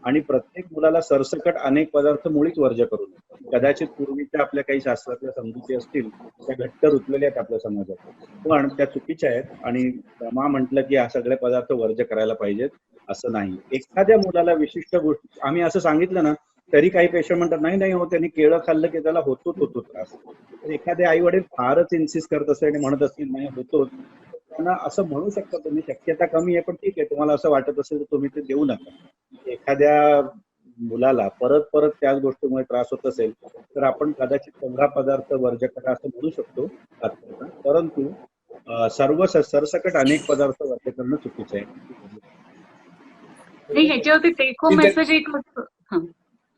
आणि प्रत्येक मुलाला सरसकट अनेक पदार्थ मुळीच वर्ज्य करू नये. कदाचित पूर्वीच्या आपल्या काही शास्त्रातल्या समजुती असतील त्या घट्ट रुतलेल्या आहेत आपल्या समाजात, पण त्या चुकीच्या आहेत. आणि दमा म्हटलं की हा सगळे पदार्थ वर्ज्य करायला पाहिजेत असं नाही. एखाद्या मुलाला विशिष्ट गोष्टी आम्ही असं सांगितलं ना तरी काही पेशंट म्हणतात नाही नाही हो त्यांनी केळं खाल्लं की त्याला होतो त्रास. तर एखादे आई वडील फारच इन्सिस्ट करत असतील आणि म्हणत असतील नाही होतोच, त्यांना असं म्हणू शकता तुम्ही शक्यता कमी आहे पण ठीक आहे तुम्हाला असं वाटत असेल तर तुम्ही ते देऊ नका. एखाद्या मुलाला परत परत त्याच गोष्टीमुळे त्रास होत असेल तर आपण कदाचित 15 पदार्थ वर्ज्य करा असं म्हणू शकतो तात्पुरता. परंतु सर्व सरसकट अनेक पदार्थ वर्ज्य करणं चुकीचं आहे. नाही, ह्याच्यावरती टेक होम मेसेज एक असतो. हा.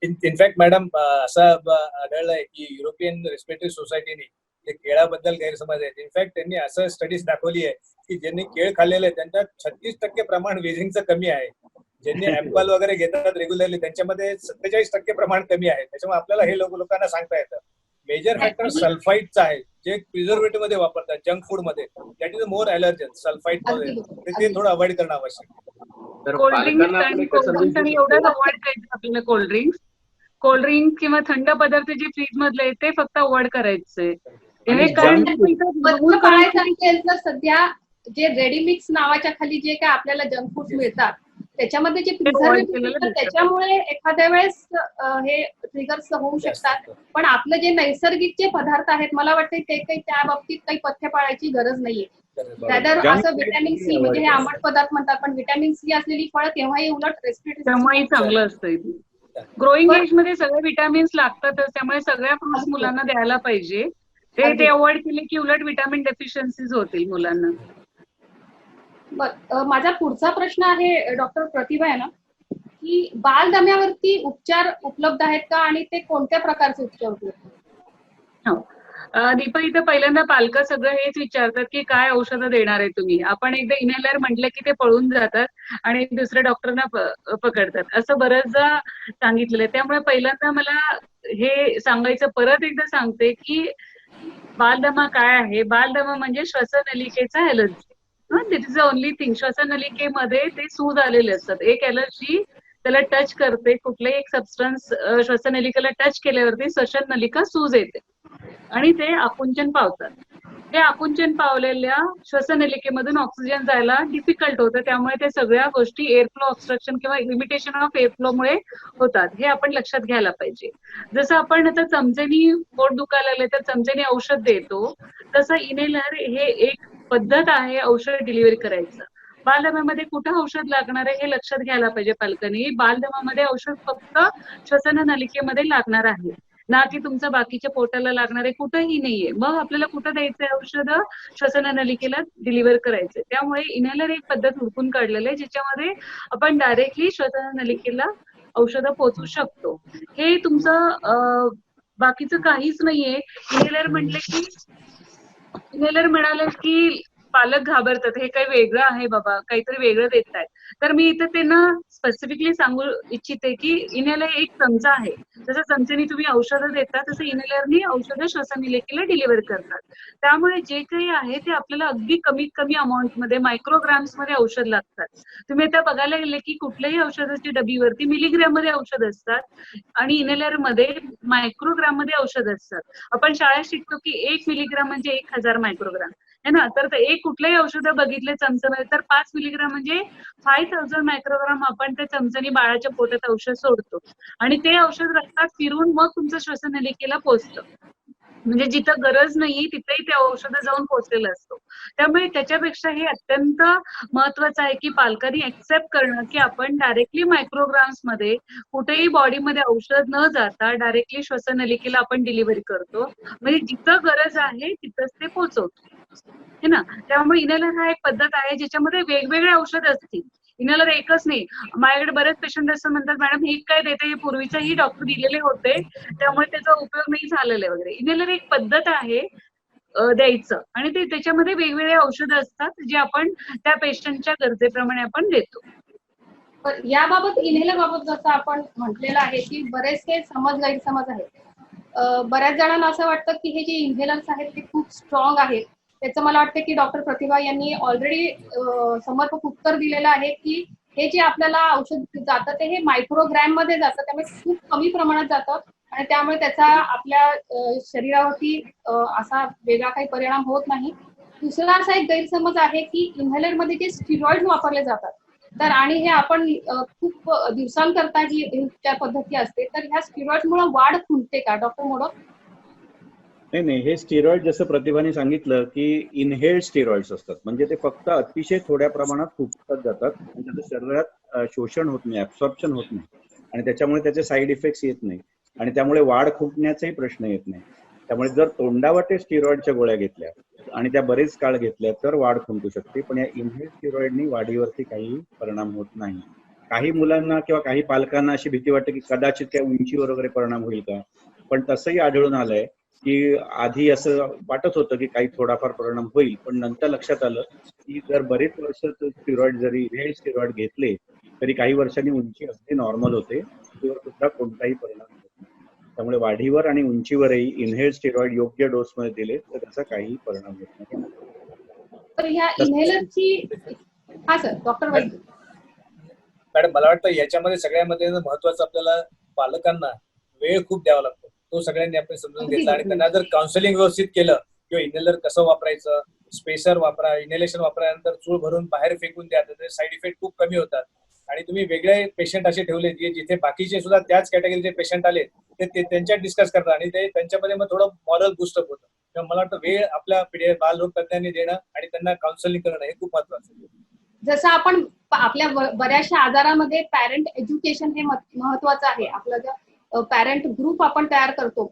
इनफॅक्ट मॅडम असं आढळलंय की युरोपियन रेस्पिरेटरी सोसायटीने ते केळाबद्दल गैरसमज आहेत. इनफॅक्ट त्यांनी असं स्टडीज दाखवली आहे की ज्यांनी केळ खाल्लेले त्यांच्यात 36% प्रमाण विझिंगचं कमी आहे. ज्यांनी ऍपल वगैरे घेतात रेग्युलरली त्यांच्यामध्ये 47% प्रमाण कमी आहे. त्याच्यामुळे आपल्याला हे लोकांना सांगता येतं. मेजर फॅक्टर सल्फाईडचा आहे जे प्रिझर्वेटिव्ह मध्ये वापरतात जंक फूड मध्ये. दॅट इज मोर ॲलर्जन सल्फाईड मध्ये. ते थोडं अवॉइड करणं आवश्यक आहे. तर कोल्ड्रिंक्स पालकांना आपण आणि एक संदेश देऊ कोल्ड्रिंक्स आणि शकतो. एवढंच अवॉइड करायचं आपल्याला. कोल्ड्रिंक्स किंवा थंड पदार्थ जे फ्रीज मधले आहेत ते फक्त अवॉइड करायचे. आणि हे कारण जंक ते इथं बंद दूर करून पाळायचं असेल तर सध्या जे रेडी मिक्स नावाच्या खाली जे काय आपल्याला जंक फूड मिळतात त्याच्यामध्ये जे ते avoid प्रिझर्वेटिव्ह केलेलं असतात बेटर. त्याच्यामुळे एखाद्या वेळेस हे ट्रिगर्स होऊ शकतात. पण आपलं जे नैसर्गिक जे पदार्थ आहेत मला वाटतं ते काही त्या बाबतीत काही पथ्य पाळायची गरज नाहीये. त्यातर Junk असं food व्हिटॅमिन तुम्ही सी म्हणजे हे avoid आंबट पदार्थ म्हणतात पण व्हिटॅमिन सी असलेली फळं तेव्हाही उलट तेव्हाही रेस्पिरेटरी चांगलं असतं. ग्रोईंग एज मध्ये सगळे विटामिन्स लागतातच त्यामुळे सगळ्या फ्रुट्स मुलांना द्यायला पाहिजे. ते अवॉइड केले की उलट विटामिन डेफिशियन्सीज होतील मुलांना. माझा पुढचा प्रश्न आहे डॉक्टर प्रतिभा आहे ना की बालदम्यावरती उपचार उपलब्ध आहेत का आणि ते कोणत्या प्रकारचे उपचार उपलब्ध आहेत? हो. दीपा, इथं पहिल्यांदा पालक सगळं हेच विचारतात की काय औषधं देणार आहे तुम्ही. आपण एकदा इनहेलर म्हटलं की ते पळून जातात आणि दुसऱ्या डॉक्टरना पकडतात. असं बरंचदा सांगितलेलं आहे. त्यामुळे पहिल्यांदा मला हे सांगायचं परत एकदा सांगते की बालदमा काय आहे. बालदमा म्हणजे श्वसननलिकेचा allergy. This is the only thing. श्वसननलिकेमध्ये ते सूज आलेले असतात. एक ॲलर्जी त्याला टच करते, कुठलाही एक सबस्टन्स श्वसननलिकेला टच केल्यावरती श्वसननलिका सूज येते आणि ते आकुंचन पावतात. ते आकुंचन पावलेल्या श्वसननलिकेमधून ऑक्सिजन जायला डिफिकल्ट होतं. त्यामुळे ते सगळ्या गोष्टी एअरफ्लो ऑब्स्ट्रक्शन किंवा लिमिटेशन ऑफ एअरफ्लोमुळे होतात. हे आपण लक्षात घ्यायला पाहिजे. जसं आपण आता चमचेनी पोट दुखायला लागले तर चमचेनी औषध देतो, तसं इनहेलर हे एक पद्धत आहे औषध डिलिव्हरी करायचं. बालदमामध्ये कुठं औषध लागणार आहे हे लक्षात घ्यायला पाहिजे पालकांनी. बालदमामध्ये औषध फक्त श्वसननलिकेमध्ये लागणार आहे, ना की तुमचं बाकीच्या पोटाला लागणारे कुठंही नाहीये. मग आपल्याला कुठं द्यायचंय औषध? श्वसननलिकेला डिलिव्हर करायचंय. त्यामुळे इनहेलर एक पद्धत हुडकून काढलेली आहे ज्याच्यामध्ये आपण डायरेक्टली श्वसननलिकेला औषधं पोहोचू शकतो. हे तुमचं बाकीचं काहीच नाहीये. इनहेलर म्हणाले की पालक घाबरतात, हे काही वेगळं आहे बाबा, काहीतरी वेगळं देत आहेत. तर मी इथं त्यांना स्पेसिफिकली सांगू इच्छिते की इनहेलर एक चमचा आहे. जसं चमचेनी तुम्ही औषधं देता तसं इनहेलरनी औषधं श्वसननलिकेला डिलिव्हर करतात. त्यामुळे जे काही आहे ते आपल्याला अगदी कमीत कमी अमाऊंटमध्ये मायक्रोग्राम्स मध्ये औषध लागतात. तुम्ही आता बघायला गेले की कुठल्याही औषधाची डबीवरती मिलीग्रॅम मध्ये औषध असतात आणि इनहेलर मध्ये मायक्रोग्राम मध्ये औषध असतात. आपण शाळेत शिकतो की 1 मिलीग्राम म्हणजे 1000 मायक्रोग्राम है ना. तर एक कुठलेही औषधं बघितले चमच्यामध्ये तर 5 मिलीग्राम म्हणजे 5000 मायक्रोग्राम आपण त्या चमच्यानी बाळाच्या पोटात औषध सोडतो आणि ते औषध रक्तात फिरून मग तुमचं श्वसननलिकेला पोहोचतं. म्हणजे जिथं गरज नाहीये तिथेही ते औषधं जाऊन पोहोचलेलं असतो. त्यामुळे त्याच्यापेक्षा हे अत्यंत महत्वाचं आहे की पालकांनी एक्सेप्ट करणं की आपण डायरेक्टली मायक्रोग्राम्स मध्ये कुठेही बॉडीमध्ये औषध न जाता डायरेक्टली श्वसननलिकेला आपण डिलिव्हरी करतो. म्हणजे जिथं गरज आहे तिथंच ते पोहोचवतो. है ना? त्यामुळे इनहेलर हा एक पद्धत आहे ज्याच्यामध्ये वेगवेगळे औषध असतील. इनहेलर एकच नाही. माझ्याकडे बरेच पेशंट असं म्हणतात, मॅडम हे काय देते, हे पूर्वीचेही डॉक्टर दिलेले होते, त्यामुळे त्याचा उपयोग नाही झालेला आहे वगैरे. इनहेलर एक पद्धत आहे द्यायचं आणि ते त्याच्यामध्ये वेगवेगळे औषधं असतात जे आपण त्या पेशंटच्या गरजेप्रमाणे आपण देतो. पण याबाबत इनहेलर बाबत जसं आपण म्हटलेलं आहे की बरेचसे गैरसमज आहेत. बऱ्याच जणांना असं वाटतं की हे जे इनहेलर्स आहेत ते खूप स्ट्रॉंग आहेत. त्याचं मला वाटतं की डॉक्टर प्रतिभा यांनी ऑलरेडी समर्पक उत्तर दिलेलं आहे की हे जे आपल्याला औषध जातं ते हे मायक्रोग्रॅम मध्ये जातं, त्यामुळे खूप कमी प्रमाणात जातं आणि त्यामुळे त्याचा आपल्या शरीरावरती असा वेगळा काही परिणाम होत नाही. दुसरा असा एक गैरसमज आहे की इनहेलर मध्ये जे स्टिरॉइड वापरले जातात तर आणि हे आपण खूप दिवसांकरता ही उपचार पद्धती असते, तर ह्या स्टिरॉइडमुळे वाढ खुंटते का डॉक्टर मोडक? नाही, हे स्टिरॉइड जसं प्रतिभाने सांगितलं की इनहेल्ड स्टिरॉइड्स असतात, म्हणजे ते फक्त अतिशय थोड्या प्रमाणात फुकतात जातात आणि त्याचं शरीरात शोषण होत नाही, ऍब्सॉर्प्शन होत नाही आणि त्याच्यामुळे त्याचे साईड इफेक्ट्स येत नाही आणि त्यामुळे वाढ खुंटण्याचाही प्रश्न येत नाही. त्यामुळे जर तोंडावाटे स्टिरॉइडच्या गोळ्या घेतल्या आणि त्या बरेच काळ घेतल्या तर वाढ खुंटू शकते, पण या इनहेल्ड स्टिरॉइडनी वाढीवरती काही परिणाम होत नाही. काही मुलांना किंवा काही पालकांना अशी भीती वाटते की कदाचित त्या उंचीवर वगैरे परिणाम होईल का, पण तसंही आढळून आलंय की आधी असं वाटत होतं की काही थोडाफार परिणाम होईल, पण नंतर लक्षात आलं की जर बरेच वर्ष स्टिरॉइड जरी इनहेल्ड स्टिरॉइड घेतले तरी काही वर्षांनी उंची अगदी नॉर्मल होते, उंचीवर सुद्धा कोणताही परिणाम होत नाही. त्यामुळे वाढीवर आणि उंचीवरही इनहेल्ड स्टिरॉइड योग्य डोसमध्ये दिले तर त्याचा काही परिणाम होत नाही. तर ह्या इनहेलरची हा सर डॉक्टर वैद्य. मॅडम मला वाटतं याच्यामध्ये सगळ्यामध्ये महत्वाचं आपल्याला पालकांना वेळ खूप द्यावा लागतो. तो सगळ्यांनी आपण समजून घेतला आणि त्यांना जर काउन्सिलिंग व्यवस्थित केलं किंवा इनहेलर कसं वापरायचं, स्पेसर वापरा, इनहेलेशन वापरल्यानंतर चूळ भरून बाहेर फेकून द्या, त्याचे साईड इफेक्ट खूप कमी होतात. आणि तुम्ही वेगळे पेशंट असे ठेवले की जिथे बाकीचे सुद्धा त्याच कॅटेगरीचे पेशंट आले ते त्यांच्यात डिस्कस करतात आणि ते त्यांच्यामध्ये मग थोडं मॉरल बुस्टअप होतं. तेव्हा मला वाटतं वेळ आपल्या बालरोग तज्ञांनी देणं आणि त्यांना काउन्सिलिंग करणं हे खूप महत्वाचं आहे. जसं आपण आपल्या बऱ्याचशा आजारामध्ये पॅरेंट एज्युकेशन हे महत्वाचं आहे. आपलं जर पॅरेंट ग्रुप आपण तयार करतो,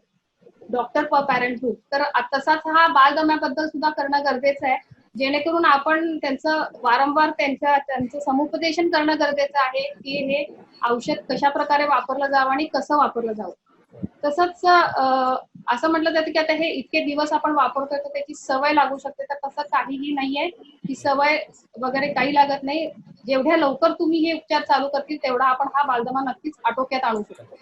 डॉक्टर पॅरेंट ग्रुप, तर तसाच हा बालदम्याबद्दल सुद्धा करणं गरजेचं आहे, जेणेकरून आपण त्यांचं वारंवार त्यांचं समुपदेशन करणं गरजेचं आहे की हे औषध कशा प्रकारे वापरलं जावं आणि कसं वापरलं जावं. तसंच असं म्हटलं जातं की आता हे इतके दिवस आपण वापरतोय तर त्याची सवय लागू शकते, तर तसं काहीही नाहीये. ती सवय वगैरे काही लागत नाही. जेवढ्या लवकर तुम्ही हे उपचार चालू करतील तेवढा आपण हा बालदमा नक्कीच आटोक्यात आणू शकतो.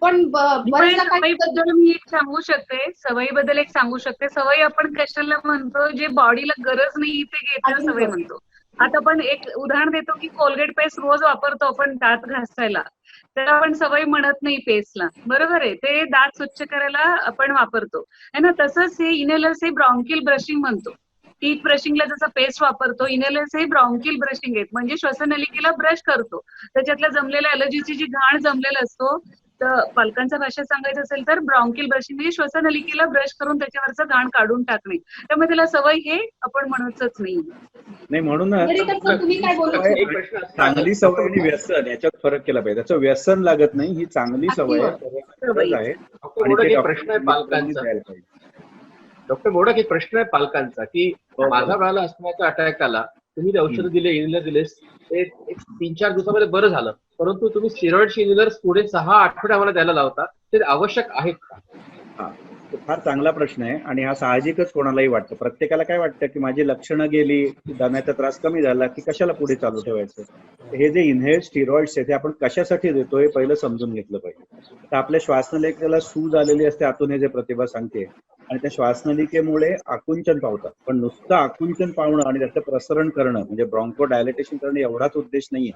पण बरेचदा काय सवयीबद्दल मी एक सांगू शकते, सवयीबद्दल एक सांगू शकते. सवय आपण कशाला म्हणतो, जे बॉडीला गरज नाही ते घेतलं सवय म्हणतो. आता आपण एक उदाहरण देतो की कोलगेट पेस्ट रोज वापरतो आपण दात घासायला, त्याला आपण सवय म्हणत नाही पेस्टला, बरोबर आहे. ते दात स्वच्छ करायला आपण वापरतो है ना. तसंच हे इनहेलर्स हे ब्रॉन्किल ब्रशिंग म्हणतो. टीथ ब्रशिंगला जसं पेस्ट वापरतो, इनहेलर्स हे ब्रॉन्किल ब्रशिंग आहेत, म्हणजे श्वसननलिकेला ब्रश करतो. त्याच्यातल्या जमलेल्या अलर्जीची जी घाण जमलेला असतो, तर पालकांच्या भाषेत सांगायचं असेल तर ब्रॉन्किल ब्रशिंग म्हणजे श्वसननलिकेला ब्रश करून त्याच्यावरचं घाण काढून टाकणे. त्यामुळे त्याला सवय हे आपण म्हणतच नाही. नाही, म्हणूनच तुम्ही काय बोलू एक प्रश्न चांगली सवय आणि व्यसन याच्यात फरक केला पाहिजे. त्याचं व्यसन लागत नाही, ही चांगली सवय आहे, गरज आहे डॉक्टर आणि मोडक ते एक प्रश्न आहे पालकांचा. द्यायला पाहिजे. डॉक्टर मोडक एक प्रश्न आहे पालकांचा की माझ्या बाळाला असण्याचा अटॅक आला, तुम्ही ते औषध दिले, इनहेलर दिले, ते एक 3-4 दिवसामध्ये बरं झालं, परंतु तुम्ही स्टिरॉइडचे इनहेलर्स पुढे 6 आठवडे आम्हाला द्यायला लावता, ते आवश्यक आहेत का? हा, तो फार चांगला प्रश्न आहे आणि हा साहजिकच कोणालाही वाटतं. प्रत्येकाला काय वाटतं की माझी लक्षणं गेली, दम्याचा त्रास कमी झाला की कशाला पुढे चालू ठेवायचं. हे जे इनहेल्ड स्टिरॉइड्स आहेत ते आपण कशासाठी देतो हे पहिलं समजून घेतलं पाहिजे. तर आपल्या श्वासनलिकेला सूज आलेली असते आतून, हे जे प्रतिभा सांगते, आणि त्या श्वासनलिकेमुळे आकुंचन पावतात. पण नुसतं आकुंचन पावणं आणि त्याचं प्रसरण करणं म्हणजे ब्रॉन्को डायलेटेशन करणं एवढाच उद्देश नाहीये.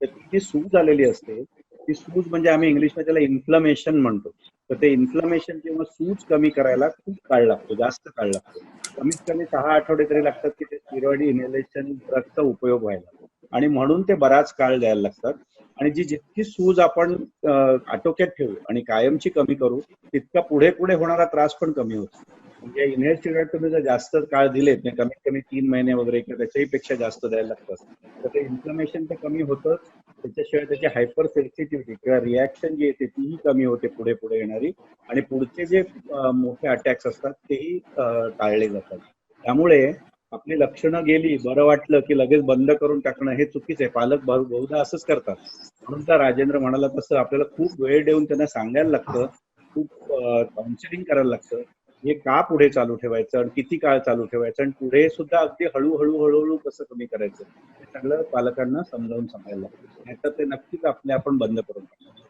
तर ती जी सूज आलेली असते, ती सूज म्हणजे आम्ही इंग्लिशमध्ये त्याला इन्फ्लमेशन म्हणतो. तर ते इन्फ्लमेशन किंवा सूज कमी करायला खूप काळ लागतो, जास्त काळ लागतो. कमीत कमी 6 आठवडे तरी लागतात की ते स्टिरॉइड इनहेलेशन ड्रगचा उपयोग व्हायला, आणि म्हणून ते बराच काळ द्यायला लागतात. आणि जितकी सूज आपण आटोक्यात ठेवू आणि कायमची कमी करू तितका पुढे पुढे होणारा त्रास पण कमी होतो. म्हणजे इनहेल स्टेरॉइड तुम्ही जर जास्त काळ दिलेत नाही, कमीत कमी 3 महिने वगैरे किंवा त्याच्याही पेक्षा जास्त द्यायला लागतात, तर ते इन्फ्लमेशन तर कमी होतंच, त्याच्याशिवाय त्याची हायपर सेन्सिटिव्हिटी किंवा रिॲक्शन जी येते तीही कमी होते पुढे पुढे येणारी, आणि पुढचे जे मोठे अटॅक्स असतात तेही टाळले जातात. त्यामुळे आपली लक्षणं गेली, बरं वाटलं की लगेच बंद करून टाकणं हे चुकीचं आहे. पालक बहुधा असंच करतात. म्हणून तर राजेंद्र म्हणाला तसं आपल्याला खूप वेळ देऊन त्यांना सांगायला लागतं, खूप काउन्सिलिंग करायला लागतं, हे का पुढे चालू ठेवायचं आणि किती काळ चालू ठेवायचं आणि पुढे सुद्धा अगदी हळूहळू हळूहळू कसं कमी करायचं हे सगळं पालकांना समजावून सांगायला लागतं. नाहीतर ते नक्कीच आपण बंद करून टाकतो.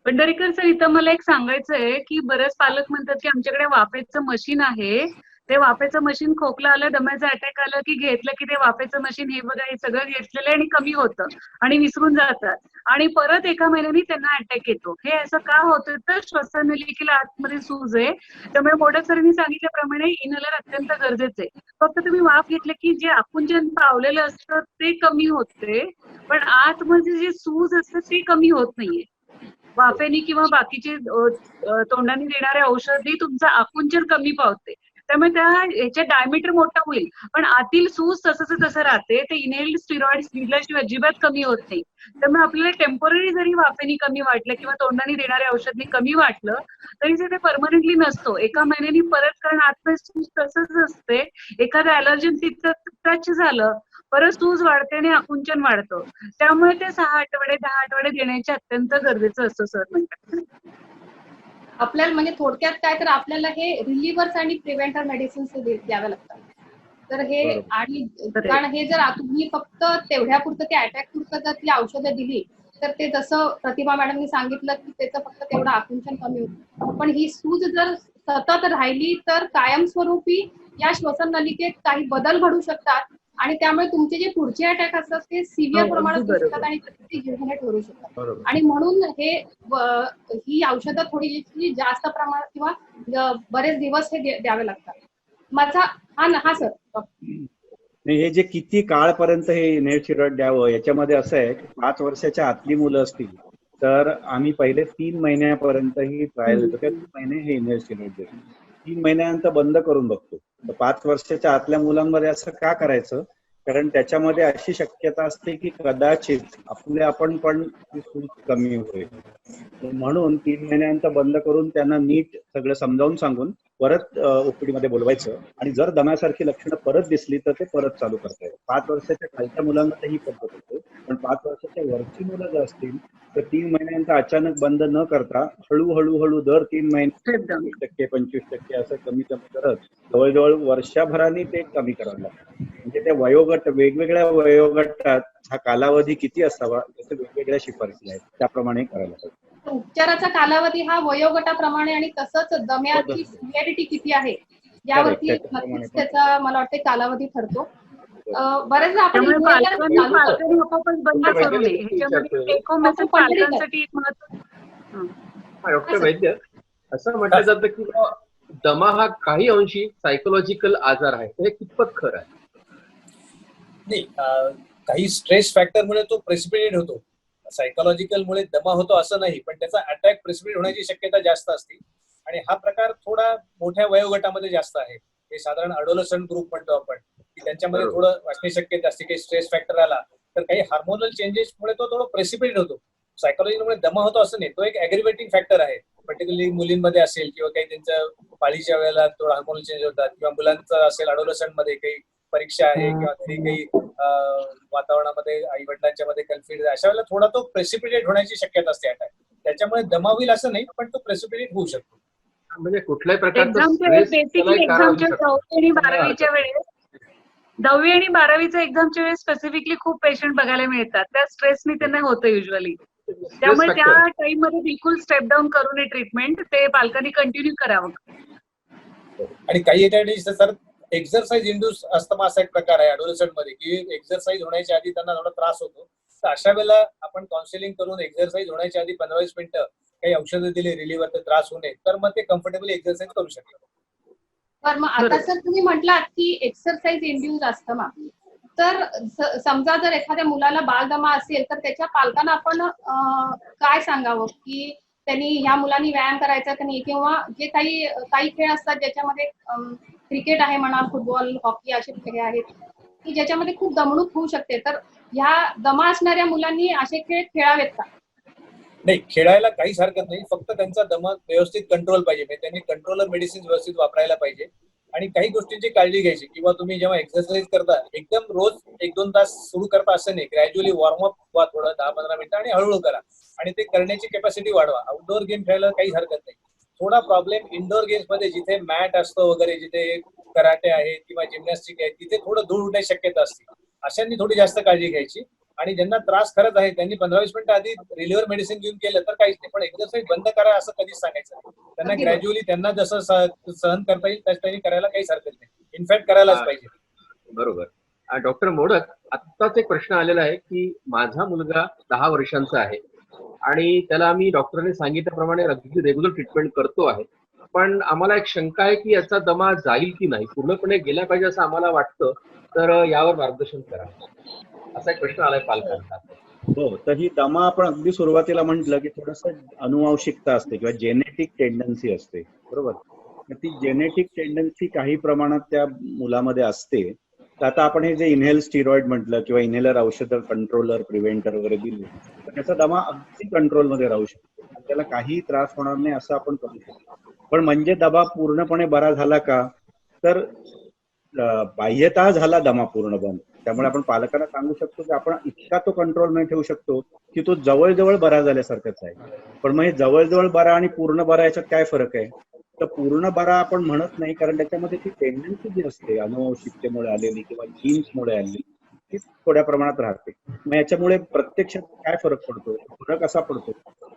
पंढरीकर सर, इथं मला एक सांगायचं आहे की बरेच पालक म्हणतात की आमच्याकडे वाफेचं मशीन आहे, ते वाफेचं मशीन खोकला आलं, दम्याचा अटॅक आलं की घेतलं की ते वाफेचं मशीन हे बघा हे सगळं घेतलेलं आहे आणि कमी होतं आणि विसरून जातात आणि परत एका महिन्यानी त्यांना अटॅक येतो. हे असं का होतं? तर श्वसननलिकेला आतमध्ये सूज आहे. त्यामुळे मोडक सरांनी सांगितल्याप्रमाणे इनहेलर अत्यंत गरजेचं आहे. फक्त तुम्ही वाफ घेतलं की जे आकुंचन पावलेलं असतं ते कमी होते, पण आतमध्ये जे सूज असतं ते कमी होत नाहीये. वाफेने किंवा बाकीचे तोंडाने देणारे औषधी तुमचं आकुंचन कमी पावते. त्यामुळे त्या ह्याच्या डायमीटर मोठा होईल, पण आतील सूज तसंच तसं राहते. ते इनहेल्ड स्टिरॉइड्स दिल्याशिवाय अजिबात कमी होत नाही. त्यामुळे आपल्याला टेम्पररी जरी वाफेने कमी वाटलं किंवा तोंडाने देणाऱ्या औषधी कमी वाटलं तरी ते परमनंटली नसतो. एका महिन्यानी परत, कारण आतमध्ये सूज तसंच असते. एखादं ॲलर्जन तिथं टच झालं परत सूज वाढते आणि आकुंचन वाढतं. त्यामुळे ते 6 आठवडे 10 आठवडे देण्याचे अत्यंत गरजेचं असतं सर म्हणतात. आपल्याला म्हणजे थोडक्यात काय तर आपल्याला हे रिलिव्हर्स आणि प्रिव्हेंटर मेडिसिन्स द्यावे लागतात. तर हे बरोबर. आणि कारण हे जर तुम्ही फक्त तेवढ्यापुरतं ते अटॅक पुरतं जर ती औषधं दिली तर ते जसं प्रतिभा मॅडमनी सांगितलं की त्याचं फक्त तेवढं आकुंचन कमी होतं. पण ही सूज जर सतत राहिली तर कायमस्वरूपी या श्वसन नलिकेत काही बदल घडू शकतात आणि त्यामुळे तुमचे जे पुढचे अटॅक असतात ते सिव्हिअर हो, प्रमाणात अगदी होऊ शकतात बरोबर. आणि ते जीवघेणे ठरू शकतात. बरोबर. आणि म्हणून हे ही औषधं थोडी जास्त प्रमाणात किंवा बरेच दिवस हे द्यावे लागतात. माझा हा सर नाही, हे जे किती काळपर्यंत हे इनहेल स्टेरॉइड द्यावं याच्यामध्ये असं आहे की 5 वर्षाच्या आतली मुलं असतील तर आम्ही पहिले 3 महिन्यापर्यंत ही ट्रायल देतो. त्या 3 महिने हे इनहेल स्टेरॉइड देतो. 3 महिन्यानंतर बंद करून बघतो. तर 5 वर्षाच्या आतल्या मुलांमध्ये असं का करायचं? कारण त्याच्यामध्ये अशी शक्यता असते की कदाचित आपण पण ती सूज कमी होईल. म्हणून 3 महिन्यानंतर बंद करून त्यांना नीट सगळं समजावून सांगून परत ओपीडी मध्ये बोलवायचं आणि जर दम्यासारखी लक्षणं परत दिसली तर ते परत चालू करता येईल. 5 वर्षाच्या खालच्या मुलांना तर ही पद्धत होते, पण 5 वर्षाच्या वरची मुलं जर असतील तर 3 महिन्यानंतर अचानक बंद न करता हळूहळू दर 3 महिने Step down. 20% 25% असं कमी करत जवळजवळ वर्षभराने ते कमी करावं लागतं. म्हणजे ते वयोगट, वेगवेगळ्या वयोगटात हा कालावधी किती असावा याच्या वेगवेगळ्या शिफारसी आहेत, त्याप्रमाणे करायला पाहिजे. उपचाराचा कालावधी हा वयोगटाप्रमाणे आणि तसंच दम्याची सिव्हिअरिटी किती आहे यावरती नक्कीच त्याचा मला वाटते कालावधी ठरतो. बरेचदा आपण त्यामुळे inhaler पालकांनी चालू आपोआपच बंद करू नये. ह्याच्यामध्ये टेक होम मेसेज पालकांसाठी एक महत्त्वाचं. डॉक्टर वैद्य, असं म्हटलं जातं की दमा हा काही अंशी सायकोलॉजिकल आजार आहे, तर हे कितपत खरं आहे? नाही, काही स्ट्रेस फॅक्टरमुळे तो प्रेसिपिटेट होतो. सायकोलॉजिकल मुळे दमा होतो असं नाही, पण त्याचा अटॅक प्रेसिपिटेट होण्याची शक्यता जास्त असते आणि हा प्रकार थोडा मोठ्या वयोगटामध्ये जास्त आहे. हे साधारण अडोलसंट ग्रुप म्हणतो आपण, की त्यांच्यामध्ये थोडं वाचण्याची शक्यता असते. काही स्ट्रेस फॅक्टर आला तर काही हार्मोनल चेंजेसमुळे तो थोडं प्रेसिपिटेट होतो. सायकोलॉजीमुळे दमा होतो असं नाही, तो एक ऍग्रिवेटिंग फॅक्टर आहे. पर्टिक्युलरली मुलींमध्ये असेल किंवा काही त्यांच्या पाळीच्या वेळेला थोडं हार्मोनल चेंज होतात किंवा मुलांचं असेल अडोलसंट मध्ये काही परीक्षा आहे किंवा घरी काही वातावरणामध्ये आई वडिलांच्या मध्ये कन्फ्लिक्ट, अशा वेळेला थोडा तो प्रेसिपिटेट होण्याची शक्यता असते अटॅक. त्याच्यामुळे दमा होईल असं नाही, पण तो प्रेसिपिटेट होऊ शकतो. म्हणजे कुठल्याही प्रकारचा एक्झामच्या वेळेस स्ट्रेस बेसिकली एक्झामच्या 10वी आणि 12वीच्या वेळेस 10वी आणि 12वीच्या एक्झामच्या वेळेस स्पेसिफिकली खूप पेशंट बघायला मिळतात. त्या स्ट्रेसनी त्यांना होतं युजली. त्यामुळे त्या टाइम मध्ये बिलकुल स्टेप डाऊन करू नये ट्रीटमेंट. ते पालकांनी कंटिन्यू करावं. आणि काही याच्यासाठी सर एक्झरसाइज इंड्यूस अस्थमा असा एक प्रकार आहे अडोलसंट मध्ये, की एक्झरसाइज होण्याच्या आधी त्यांना थोडा त्रास होतो. तर अशा वेळेला आपण काउन्सिलिंग करून एक्झरसाइज होण्याच्या आधी 15-20 मिनिटं काही औषधं दिली रिलीव्हर, तर त्रास होऊ नये, तर मग ते कम्फर्टेबली एक्झरसाइज करू शकतात. तर मग आता सर तुम्ही म्हटलात की एक्सरसाइज इंड्यूस अस्थमा, तर समजा जर एखाद्या मुलाला बालदमा असेल तर त्याच्या पालकांना आपण काय सांगावं की त्यांनी ह्या मुलांनी व्यायाम करायचा की नाही, किंवा जे काही खेळ असतात ज्याच्यामध्ये क्रिकेट आहे म्हणा, फुटबॉल, हॉकी असे खेळ आहेत की ज्याच्यामध्ये खूप दमणूक होऊ शकते, तर ह्या दमा असणाऱ्या मुलांनी असे खेळ खेळावेत का? नाही, खेळायला काहीच हरकत नाही, फक्त त्यांचा दमा व्यवस्थित कंट्रोल पाहिजे, म्हणजे त्यांनी कंट्रोलर मेडिसिन व्यवस्थित वापरायला पाहिजे आणि काही गोष्टींची काळजी घ्यायची. किंवा तुम्ही जेव्हा एक्सरसाइज करता एकदम रोज 1-2 तास सुरू करता असं नाही, ग्रॅज्युअली वॉर्मअप व्हा थोडं 10-15 मिनिटं आणि हळूहळू करा आणि ते करण्याची कॅपॅसिटी वाढवा. आउटडोअर गेम खेळायला काहीच हरकत नाही. थोडा प्रॉब्लेम इंडोर गेम्स मध्ये जिथे मॅट असतो वगैरे, जिथे कराटे आहे किंवा जिम्नॅस्टिक आहे, तिथे थोडं धूळ उडण्याची शक्यता असते. अशांनी थोडी जास्त काळजी घ्यायची आणि ज्यांना त्रास खरंच आहे त्यांनी 15-20 मिनिटं आधी रिलिव्हर मेडिसिन घेऊन केलं तर काहीच नाही, पण एक्सरसाइज बंद करा असं कधीच सांगायचं नाही. त्यांना अगदी बरोबर. ग्रॅज्युअली त्यांना जसं सहन करता येईल त्याच त्यांनी करायला काहीच हरकत नाही. इनफॅक्ट करायलाच पाहिजे. बरोबर. डॉक्टर मोडक, आत्ताच एक प्रश्न आलेला आहे की माझा मुलगा 10 वर्षांचा आहे आणि त्याला आम्ही डॉक्टरांनी सांगितल्याप्रमाणे अगदी रेग्युलर ट्रीटमेंट करतो आहे, पण आम्हाला एक शंका आहे की याचा दमा जाईल की नाही, पूर्णपणे गेला पाहिजे असं आम्हाला वाटतं, तर यावर मार्गदर्शन करा. असा एक प्रश्न आलाय पालकांना. हो, तर ही दमा आपण अगदी सुरुवातीला म्हटलं की थोडस अनुवांशिकता असते किंवा जेनेटिक टेंडन्सी असते, बरोबर. तर ती जेनेटिक टेंडन्सी काही प्रमाणात त्या मुलामध्ये असते. तर आता आपण हे जे इनहेल स्टिरॉइड म्हटलं किंवा इनहेलर औषधं, कंट्रोलर, प्रिव्हेंटर वगैरे दिले तर त्याचा दमा अगदी कंट्रोलमध्ये राहू शकतो आणि त्याला काही त्रास होणार नाही असं आपण करू शकतो. पण म्हणजे दमा पूर्णपणे बरा झाला का, तर बाह्यतः झाला दमा पूर्ण बंद, त्यामुळे आपण पालकांना सांगू शकतो की आपण इतका तो कंट्रोल नाही ठेवू शकतो की तो जवळजवळ बरा झाल्यासारखाच आहे. पण मग हे जवळजवळ बरा आणि पूर्ण बरा याच्यात काय फरक आहे? तर पूर्ण बरा आपण म्हणत नाही, कारण त्याच्यामध्ये ती टेंडन्सी जी असते अनुवंशिकतेमुळे आलेली किंवा जीन्समुळे आलेली ती थोड्या प्रमाणात राहते. मग याच्यामुळे प्रत्यक्षात काय फरक पडतो? फरक असा पडतो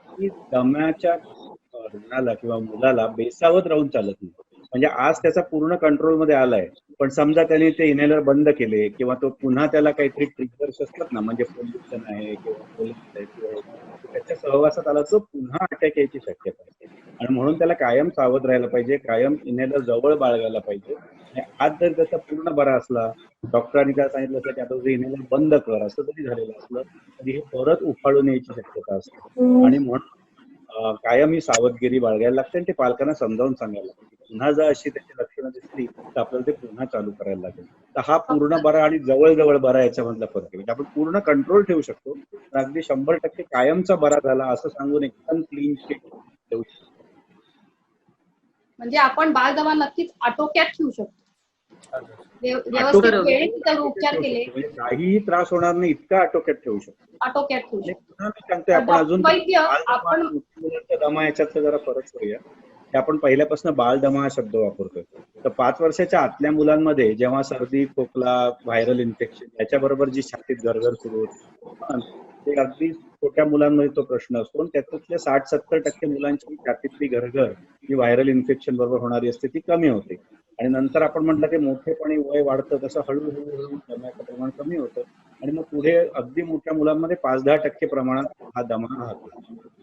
की दम्याच्या रुग्णाला किंवा मुलाला बेसावत राहून चालत नाही. म्हणजे आज त्याचा पूर्ण कंट्रोलमध्ये आलाय, पण समजा त्याने ते इनहेलर बंद केले किंवा तो पुन्हा त्याला काहीतरी ट्रिगर्स असतात ना, म्हणजे पोल्युशन आहे किंवा पोलीस आहे किंवा त्याच्या सहवासात आला तो पुन्हा अटॅक यायची शक्यता आहे. आणि म्हणून त्याला कायम सावध राहायला पाहिजे, कायम इनहेलर जवळ बाळगायला पाहिजे. आणि आज जर त्याचा पूर्ण बरा असला, डॉक्टरांनी काय सांगितलं असलं की आता तुझं इनहेलर बंद कर असं जरी झालेलं असलं तरी हे परत उफाळून यायची शक्यता असते. आणि म्हणून कायम ही सावधगिरी बाळगायला लागते आणि ते पालकांना समजावून सांगायला लागते. पुन्हा जर अशी त्याची लक्षणं दिसली तर आपल्याला ते पुन्हा चालू करायला लागेल. तर हा पूर्ण बरा आणि जवळजवळ बरा याच्यामधला फरक आहे. म्हणजे आपण पूर्ण कंट्रोल ठेवू शकतो, पण अगदी 100% कायमचा बरा झाला असं सांगून एकदम क्लीन शीट ठेवू शकतो. म्हणजे आपण बालदमा नक्कीच आटोक्यात ठेवू शकतो. व्यवस्थित आटोक्यात वेळेत जर उपचार ठेवू केले, शकतो, म्हणजे काहीही त्रास होणार नाही इतका आटोक्यात ठेवू शकतो. आटोक्यात ठेवू आणि शकतो. पुन्हा मी सांगतोय, आपण डॉक्टर अजून वैद्य, बालदमा आपण आणि मोठ्या मुलांच्या दमा याच्यातलं जरा फरक करूया. की आपण पहिल्यापासून बालदमा हा शब्द वापरतोय. तर 5 वर्षाच्या आतल्या मुलांमध्ये जेव्हा सर्दी, खोकला, व्हायरल इन्फेक्शन याच्याबरोबर जी छातीत गरगर सुरू होते, ते अगदी छोट्या मुलांमध्ये तो प्रश्न असतो आणि त्याच्यातल्या 60-70% मुलांची छातीतली गरगर जी व्हायरल इन्फेक्शन बरोबर होणारी असते ती कमी होते. आणि नंतर आपण म्हटलं की मोठेपणी वय वाढतं तसं हळूहळू दम्याचं प्रमाण कमी होतं आणि मग पुढे अगदी मोठ्या मुलांमध्ये 5-10% प्रमाणात हा दमा राहतो.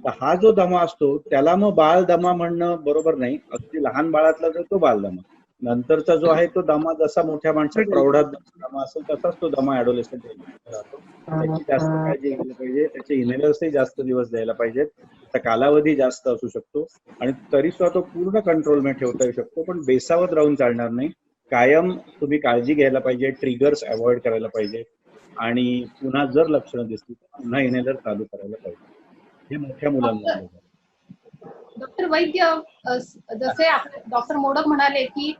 तर हा जो दमा असतो त्याला मग बाल दमा म्हणणं बरोबर नाही. अगदी लहान बाळातला जो तो बालदमा, नंतरचा जो आहे तो दमा जसा मोठ्या माणसात प्रौढात दमा असेल तसाच तो दमा ऍडोलेसंट राहतो. त्याची जास्त काळजी घ्यायला पाहिजे, त्याचे इनहेलर्सही जास्त दिवस द्यायला पाहिजेत, त्याचा कालावधी जास्त असू शकतो आणि तरी सुद्धा तो पूर्ण कंट्रोलमध्ये ठेवता येऊ शकतो, पण बेसावत राहून चालणार नाही. कायम तुम्ही काळजी घ्यायला पाहिजे, ट्रिगर्स अवॉइड करायला पाहिजे आणि पुन्हा जर लक्षणं दिसली तर पुन्हा इनहेलर चालू करायला पाहिजे. हे मोठ्या मुलांमध्ये. डॉक्टर वैद्य, जसे डॉक्टर मोडक म्हणाले की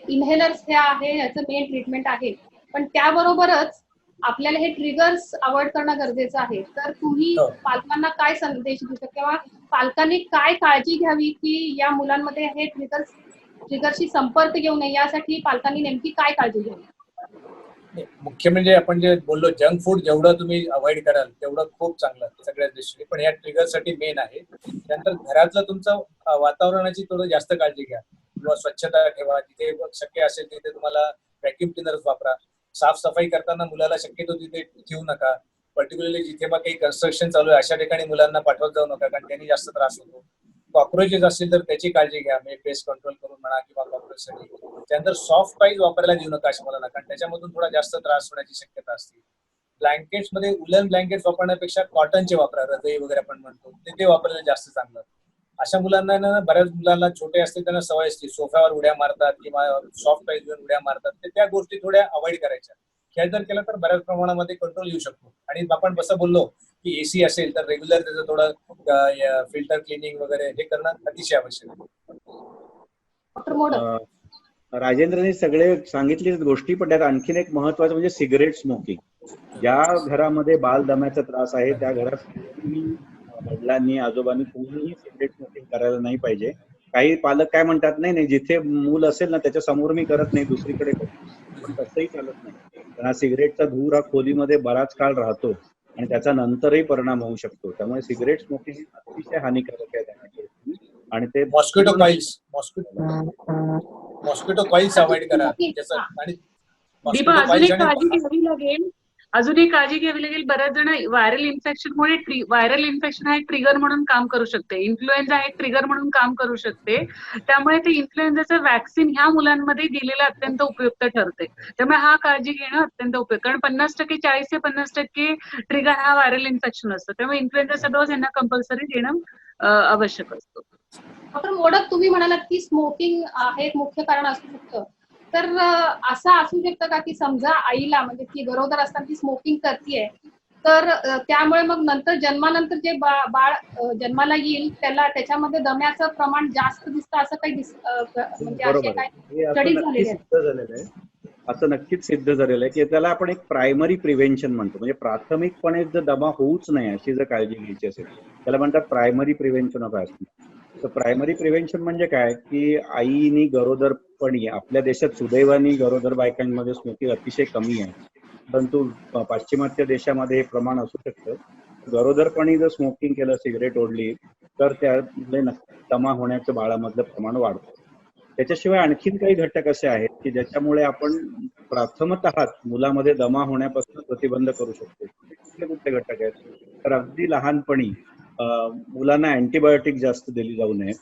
इनहेलर्स हे आहे याचं मेन ट्रीटमेंट आहे, पण त्याबरोबरच आपल्याला हे ट्रिगर्स अवॉइड करणं गरजेचं आहे. तर तुम्ही पालकांना काय संदेश देऊ शकता किंवा पालकांनी काय काळजी घ्यावी की या मुलांमध्ये हे ट्रिगर्सशी संपर्क येऊ नये यासाठी पालकांनी नेमकी काय काळजी घ्यावी? मुख्य म्हणजे आपण जे बोललो, जंक फूड जेवढं तुम्ही अवॉइड कराल तेवढं खूप चांगलं सगळ्याच दृष्टीने, पण या ट्रिगरसाठी मेन आहे. त्यानंतर घरातलं तुमचं वातावरणाची थोडं जास्त काळजी घ्या किंवा स्वच्छता ठेवा, जिथे शक्य असेल तिथे तुम्हाला व्हॅक्युम क्लिनर्स वापरा. साफसफाई करताना मुलाला शक्यतो तिथे ठेवू नका. पर्टिक्युलरली जिथे मग काही कन्स्ट्रक्शन चालू आहे अशा ठिकाणी मुलांना पाठवत जाऊ नका, कारण त्यांनी जास्त त्रास होतो. कॉक्रोचेस असतील तर त्याची काळजी घ्या, म्हणजे पेस्ट कंट्रोल करून म्हणा किंवा कॉक्रोचसाठी. त्यानंतर सॉफ्ट टॉईज वापरायला देऊ नका अशा मुलांना, कारण त्याच्यामधून थोडा जास्त त्रास होण्याची शक्यता असते. ब्लँकेट्स मध्ये उलन ब्लँकेट्स वापरण्यापेक्षा कॉटनचे वापरा, रजई वगैरे आपण म्हणतो ते वापरायला जास्त चांगलं. अशा मुलांना ना, बऱ्याच मुलांना छोटे असतील त्यांना सवय असते सोफ्यावर उड्या मारतात किंवा सॉफ्ट टॉईज घेऊन उड्या मारतात, त्या गोष्टी थोड्या अवॉइड करायच्या. खेळ जर केला तर बऱ्याच प्रमाणामध्ये कंट्रोल येऊ शकतो. आणि आपण जसं बोललो की एसी असेल तर रेग्युलर त्याचं थोडं फिल्टर क्लिनिंग वगैरे हे करणं अतिशय आवश्यक आहे. डॉक्टर मोडक. राजेंद्रने सगळे सांगितले गोष्टी, पण त्यात आणखीन एक महत्वाचं म्हणजे सिगरेट स्मोकिंग. ज्या घरामध्ये बालदम्याचा त्रास आहे त्या घरात वडिलांनी आजोबांनी कोणीही सिगरेट स्मोकिंग करायला नाही पाहिजे. काही पालक काय म्हणतात, नाही नाही जिथे मूल असेल ना त्याच्या समोर मी करत नाही, दुसरीकडे करतो, पण तसंही चालत नाही. कारण हा सिगरेटचा धूर हा खोलीमध्ये बराच काळ राहतो आणि त्याचा नंतरही परिणाम होऊ शकतो. त्यामुळे सिगरेट स्मोकिंग अतिशय हानिकारक आहे आणि ते मॉस्किटो कॉइल्स अवॉइड करा. आणि दीपा अजून एक काळजी घ्यावी लागेल, बऱ्याच जण व्हायरल इन्फेक्शनमुळे, व्हायरल इन्फेक्शन हा एक ट्रिगर म्हणून काम करू शकते, इन्फ्लुएन्झा हा एक ट्रिगर म्हणून काम करू शकते. त्यामुळे ते इन्फ्लुएन्झाचं वॅक्सिन ह्या मुलांमध्ये दिलेलं अत्यंत उपयुक्त ठरते. त्यामुळे हा काळजी घेणं अत्यंत उपयुक्त, कारण 50% 40 ते 50% ट्रिगर हा व्हायरल इन्फेक्शन असतो. त्यामुळे इन्फ्लुएन्झाचा डोस यांना कंपल्सरी देणं आवश्यक असतो. डॉक्टर मोडक, तुम्ही म्हणालात की स्मोकिंग हे एक मुख्य कारण असू शकतं, तर असं असू शकतं का की समजा आईला म्हणजे ती गरोदर असताना ती स्मोकिंग करतीये, तर त्यामुळे मग नंतर जन्मानंतर जे बाळ जन्माला येईल त्याच्यामध्ये दम्याचं प्रमाण जास्त दिसतं, असं काही म्हणजे असे बरोबर काय आहे, हे असं स्टडीज नक्की झालेले आहेत? सिद्ध झालेलं आहे. असं नक्कीच सिद्ध झालेलं आहे की त्याला आपण एक प्रायमरी प्रिव्हेन्शन म्हणतो. म्हणजे प्राथमिकपणे जर दमा होऊच नये अशी जर काळजी घ्यायची असेल त्याला म्हणतात प्रायमरी प्रिव्हेन्शन ऑफ अस्थमा. तर प्रायमरी प्रिव्हेन्शन म्हणजे काय, की आईनी गरोदरपणी, आपल्या देशात सुदैवाने गरोदर बायकांमध्ये स्मोकिंग अतिशय कमी आहे, परंतु पाश्चिमात्य देशामध्ये हे प्रमाण असू शकतं. गरोदरपणी जर स्मोकिंग केलं, सिगरेट ओढली, तर त्यामुळे दमा होण्याचं बाळामधलं प्रमाण वाढतं. त्याच्याशिवाय आणखीन काही घटक असे आहेत की ज्याच्यामुळे आपण प्रथमतः मुलामध्ये दमा होण्यापासून प्रतिबंध करू शकतो. कुठले कुठले घटक आहेत, तर अगदी लहानपणी मुलांना अँटीबायोटिक जास्त दिली जाऊ नये.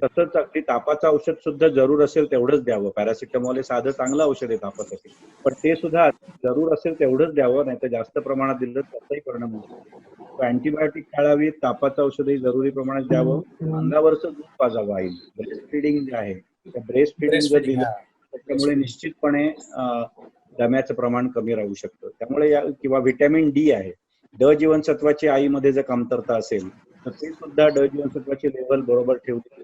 तसंच अगदी तापाचं औषध सुद्धा जरूर असेल तेवढंच द्यावं. पॅरासिटामॉल हे साधं चांगलं औषध आहे तापासाठी, पण ते सुद्धा जरूर असेल तेवढंच द्यावं, नाही तर जास्त प्रमाणात दिलं त्याचाही परिणाम होऊ शकतो. अँटीबायोटिक टाळावी, तापाचं औषधही जरुरी प्रमाणात द्यावं, अंगावरचं दूध पाजावं आईने. ब्रेस्ट फिडिंग जे आहे, त्या ब्रेस्ट फिडिंग जर दिलं त्याच्यामुळे निश्चितपणे दम्याचं प्रमाण कमी राहू शकतं. त्यामुळे किंवा व्हिटॅमिन डी आहे, ड जीवनसत्वाची आईमध्ये जर कमतरता असेल तर ते सुद्धा ड जीवनसत्वाची लेवल बरोबर ठेवली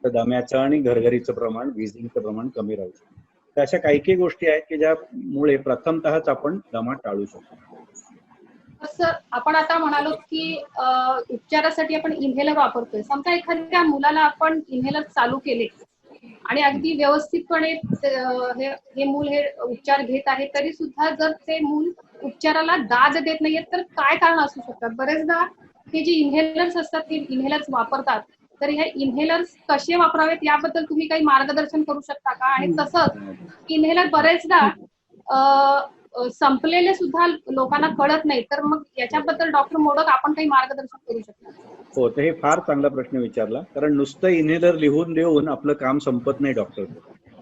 तर दम्याचं आणि घरघरीचं प्रमाण, विझिंगचं प्रमाण कमी राहू शकतं. तर अशा काही काही गोष्टी आहेत की ज्यामुळे प्रथमतःच आपण दमा टाळू शकतो. सर, आपण आता म्हणालो की उपचारासाठी आपण इन्हेलर वापरतोय. समजा एखाद्या मुलाला आपण इन्हेलर चालू केले आणि अगदी व्यवस्थितपणे हे मूल हे उपचार घेत आहे, तरी सुद्धा जर ते मूल उपचाराला दाद देत नाहीये, तर काय कारण असू शकतात? बरेचदा हे जे इन्हेलर्स असतात ते इन्हेलर्स वापरतात, तर हे इन्हेलर्स कसे वापरावेत याबद्दल तुम्ही काही मार्गदर्शन करू शकता का? आणि तसंच इन्हेलर बरेचदा संपलेले सुद्धा लोकांना कळत नाही, तर मग याच्याबद्दल डॉक्टर मोडक आपण काही मार्गदर्शन करू शकता? हो, तर हे फार चांगला प्रश्न विचारला, कारण नुसतं इन्हेलर लिहून देऊन आपलं काम संपत नाही डॉक्टरचं.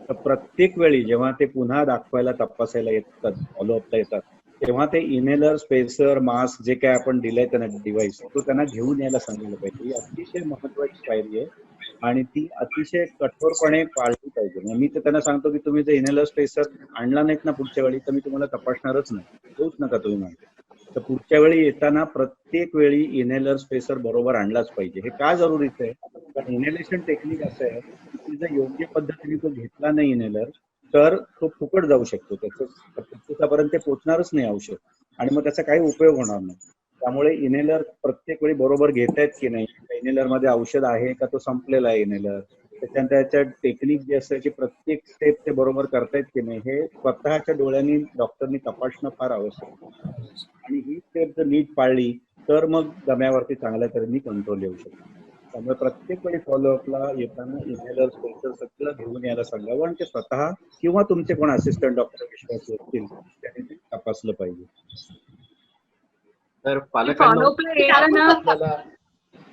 तर प्रत्येक वेळी जेव्हा ते पुन्हा दाखवायला, तपासायला येतात, फॉलोअपला येतात, तेव्हा ते इन्हेलर, स्पेसर, मास्क जे काय आपण दिलंय त्यांना डिव्हाइस, तो त्यांना घेऊन यायला सांगितलं पाहिजे. ही अतिशय महत्वाची पायरी आहे आणि ती अतिशय कठोरपणे पाळली पाहिजे. मी तर त्यांना सांगतो की तुम्ही जर इन्हेलर, स्पेसर आणला नाहीत ना पुढच्या वेळी, तर मी तुम्हाला तपासणारच नाही, येऊच नका तुम्ही माझ्या. तर पुढच्या वेळी येताना प्रत्येक वेळी इन्हेलर, स्पेसर बरोबर आणलाच पाहिजे. हे का जरुरीचं आहे, कारण इन्हेलेशन टेक्निक असं आहे की जर योग्य पद्धतीने तो घेतला नाही इन्हेलर, तर तो फुकट जाऊ शकतो, त्याच्यापर्यंत ते पोचणारच नाही औषध आणि मग त्याचा काही उपयोग होणार नाही. त्यामुळे इन्हेलर प्रत्येक वेळी बरोबर घेतायत की नाही, इन्हेलर मध्ये औषध आहे का, तो संपलेला आहे इन्हेलर, त्याच्यानंतर त्याच्या टेक्निक जे असतं की प्रत्येक स्टेप ते बरोबर करतायत की नाही, हे स्वतःच्या डोळ्यांनी डॉक्टरनी तपासणं फार आवश्यक आहे. आणि ही स्टेप जर नीट पाळली तर मग दम्यावरती चांगल्या तऱ्हेने कंट्रोल येऊ शकतो. त्यामुळे प्रत्येक वेळी फॉलोअपला येताना इन्हेलर, स्पेसर सगळं घेऊन यायला सांगावं आणि ते स्वतः किंवा तुमचे कोण असिस्टंट डॉक्टर विश्वासू असतील त्यांनी ते तपासलं पाहिजे. तर पालकांनो फॉलोअपला यायला ना आपल्याला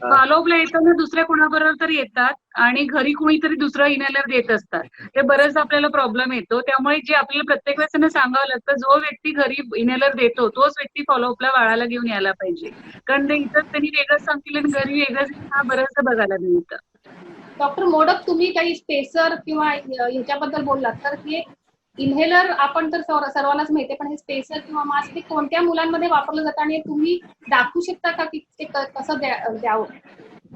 फॉलोअपला येताना दुसऱ्या कोणाबरोबर तरी येतात आणि घरी कोणीतरी दुसरा इनहेलर देत असतात. ते बरंच आपल्याला प्रॉब्लेम येतो. त्यामुळे जे आपल्याला प्रत्येक वेळेस त्यांना सांगावं लागतं, जो व्यक्ती घरी इनहेलर देतो तोच व्यक्ती फॉलोअपला बाळाला घेऊन यायला पाहिजे. कारण ते इथं त्यांनी वेगळंच सांगतील आणि घरी वेगळंच हा बरंचसं बघायला मिळतं. डॉक्टर मोडक, तुम्ही काही स्पेसर किंवा ह्याच्याबद्दल बोललात, तर हे इन्हेलर आपण तर सर्वांनाच माहिती आहे, पण हे स्पेसर किंवा मास्क हे कोणत्या मुलांमध्ये वापरलं जातं आणि तुम्ही दाखवू शकता का की ते कसं द्यावं?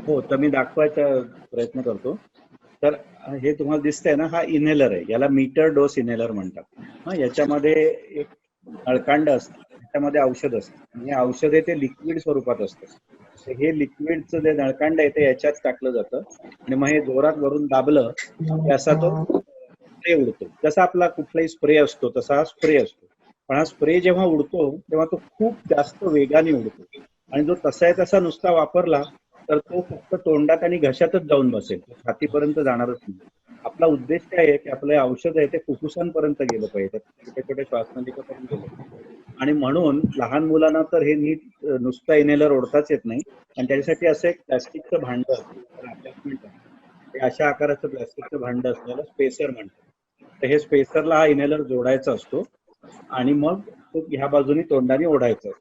हो, तर मी दाखवायचा प्रयत्न करतो. तर हे तुम्हाला दिसतंय ना, हा इन्हेलर आहे. याला मीटर डोस इन्हेलर म्हणतात. याच्यामध्ये एक नळकांड असतं, त्याच्यामध्ये औषध असतं आणि हे औषध आहे ते लिक्विड स्वरूपात असतं. तर हे लिक्विडचं जे नळकांड आहे ते याच्यात टाकलं जातं आणि मग हे जोरात वरून दाबलं की असा तो स्प्रे उडतो. जसा आपला कुठलाही स्प्रे असतो तसा हा स्प्रे असतो. पण हा स्प्रे जेव्हा उडतो तेव्हा तो खूप जास्त वेगाने उडतो आणि जो तसा आहे तसा नुसता वापरला तर तो फक्त तोंडात आणि घशातच जाऊन बसेल, छातीपर्यंत जाणारच नाही. आपला उद्देश काय आहे की आपलं औषध आहे ते फुफ्फुसांपर्यंत गेलं पाहिजे, छोट्या छोट्या श्वासनलिकापर्यंत गेलं पाहिजे. आणि म्हणून लहान मुलांना तर हे नीट नुसता इनहेलर ओढताच येत नाही आणि त्याच्यासाठी असं एक प्लॅस्टिकचं भांड असतं, अटॅचमेंट आहे. हे अशा आकाराचं प्लॅस्टिकचं भांड असलेलं स्पेसर म्हणतात. तर हे स्पेसरला हा इनहेलर जोडायचा असतो आणि मग तो ह्या बाजूनी तोंडाने ओढायचा असतो.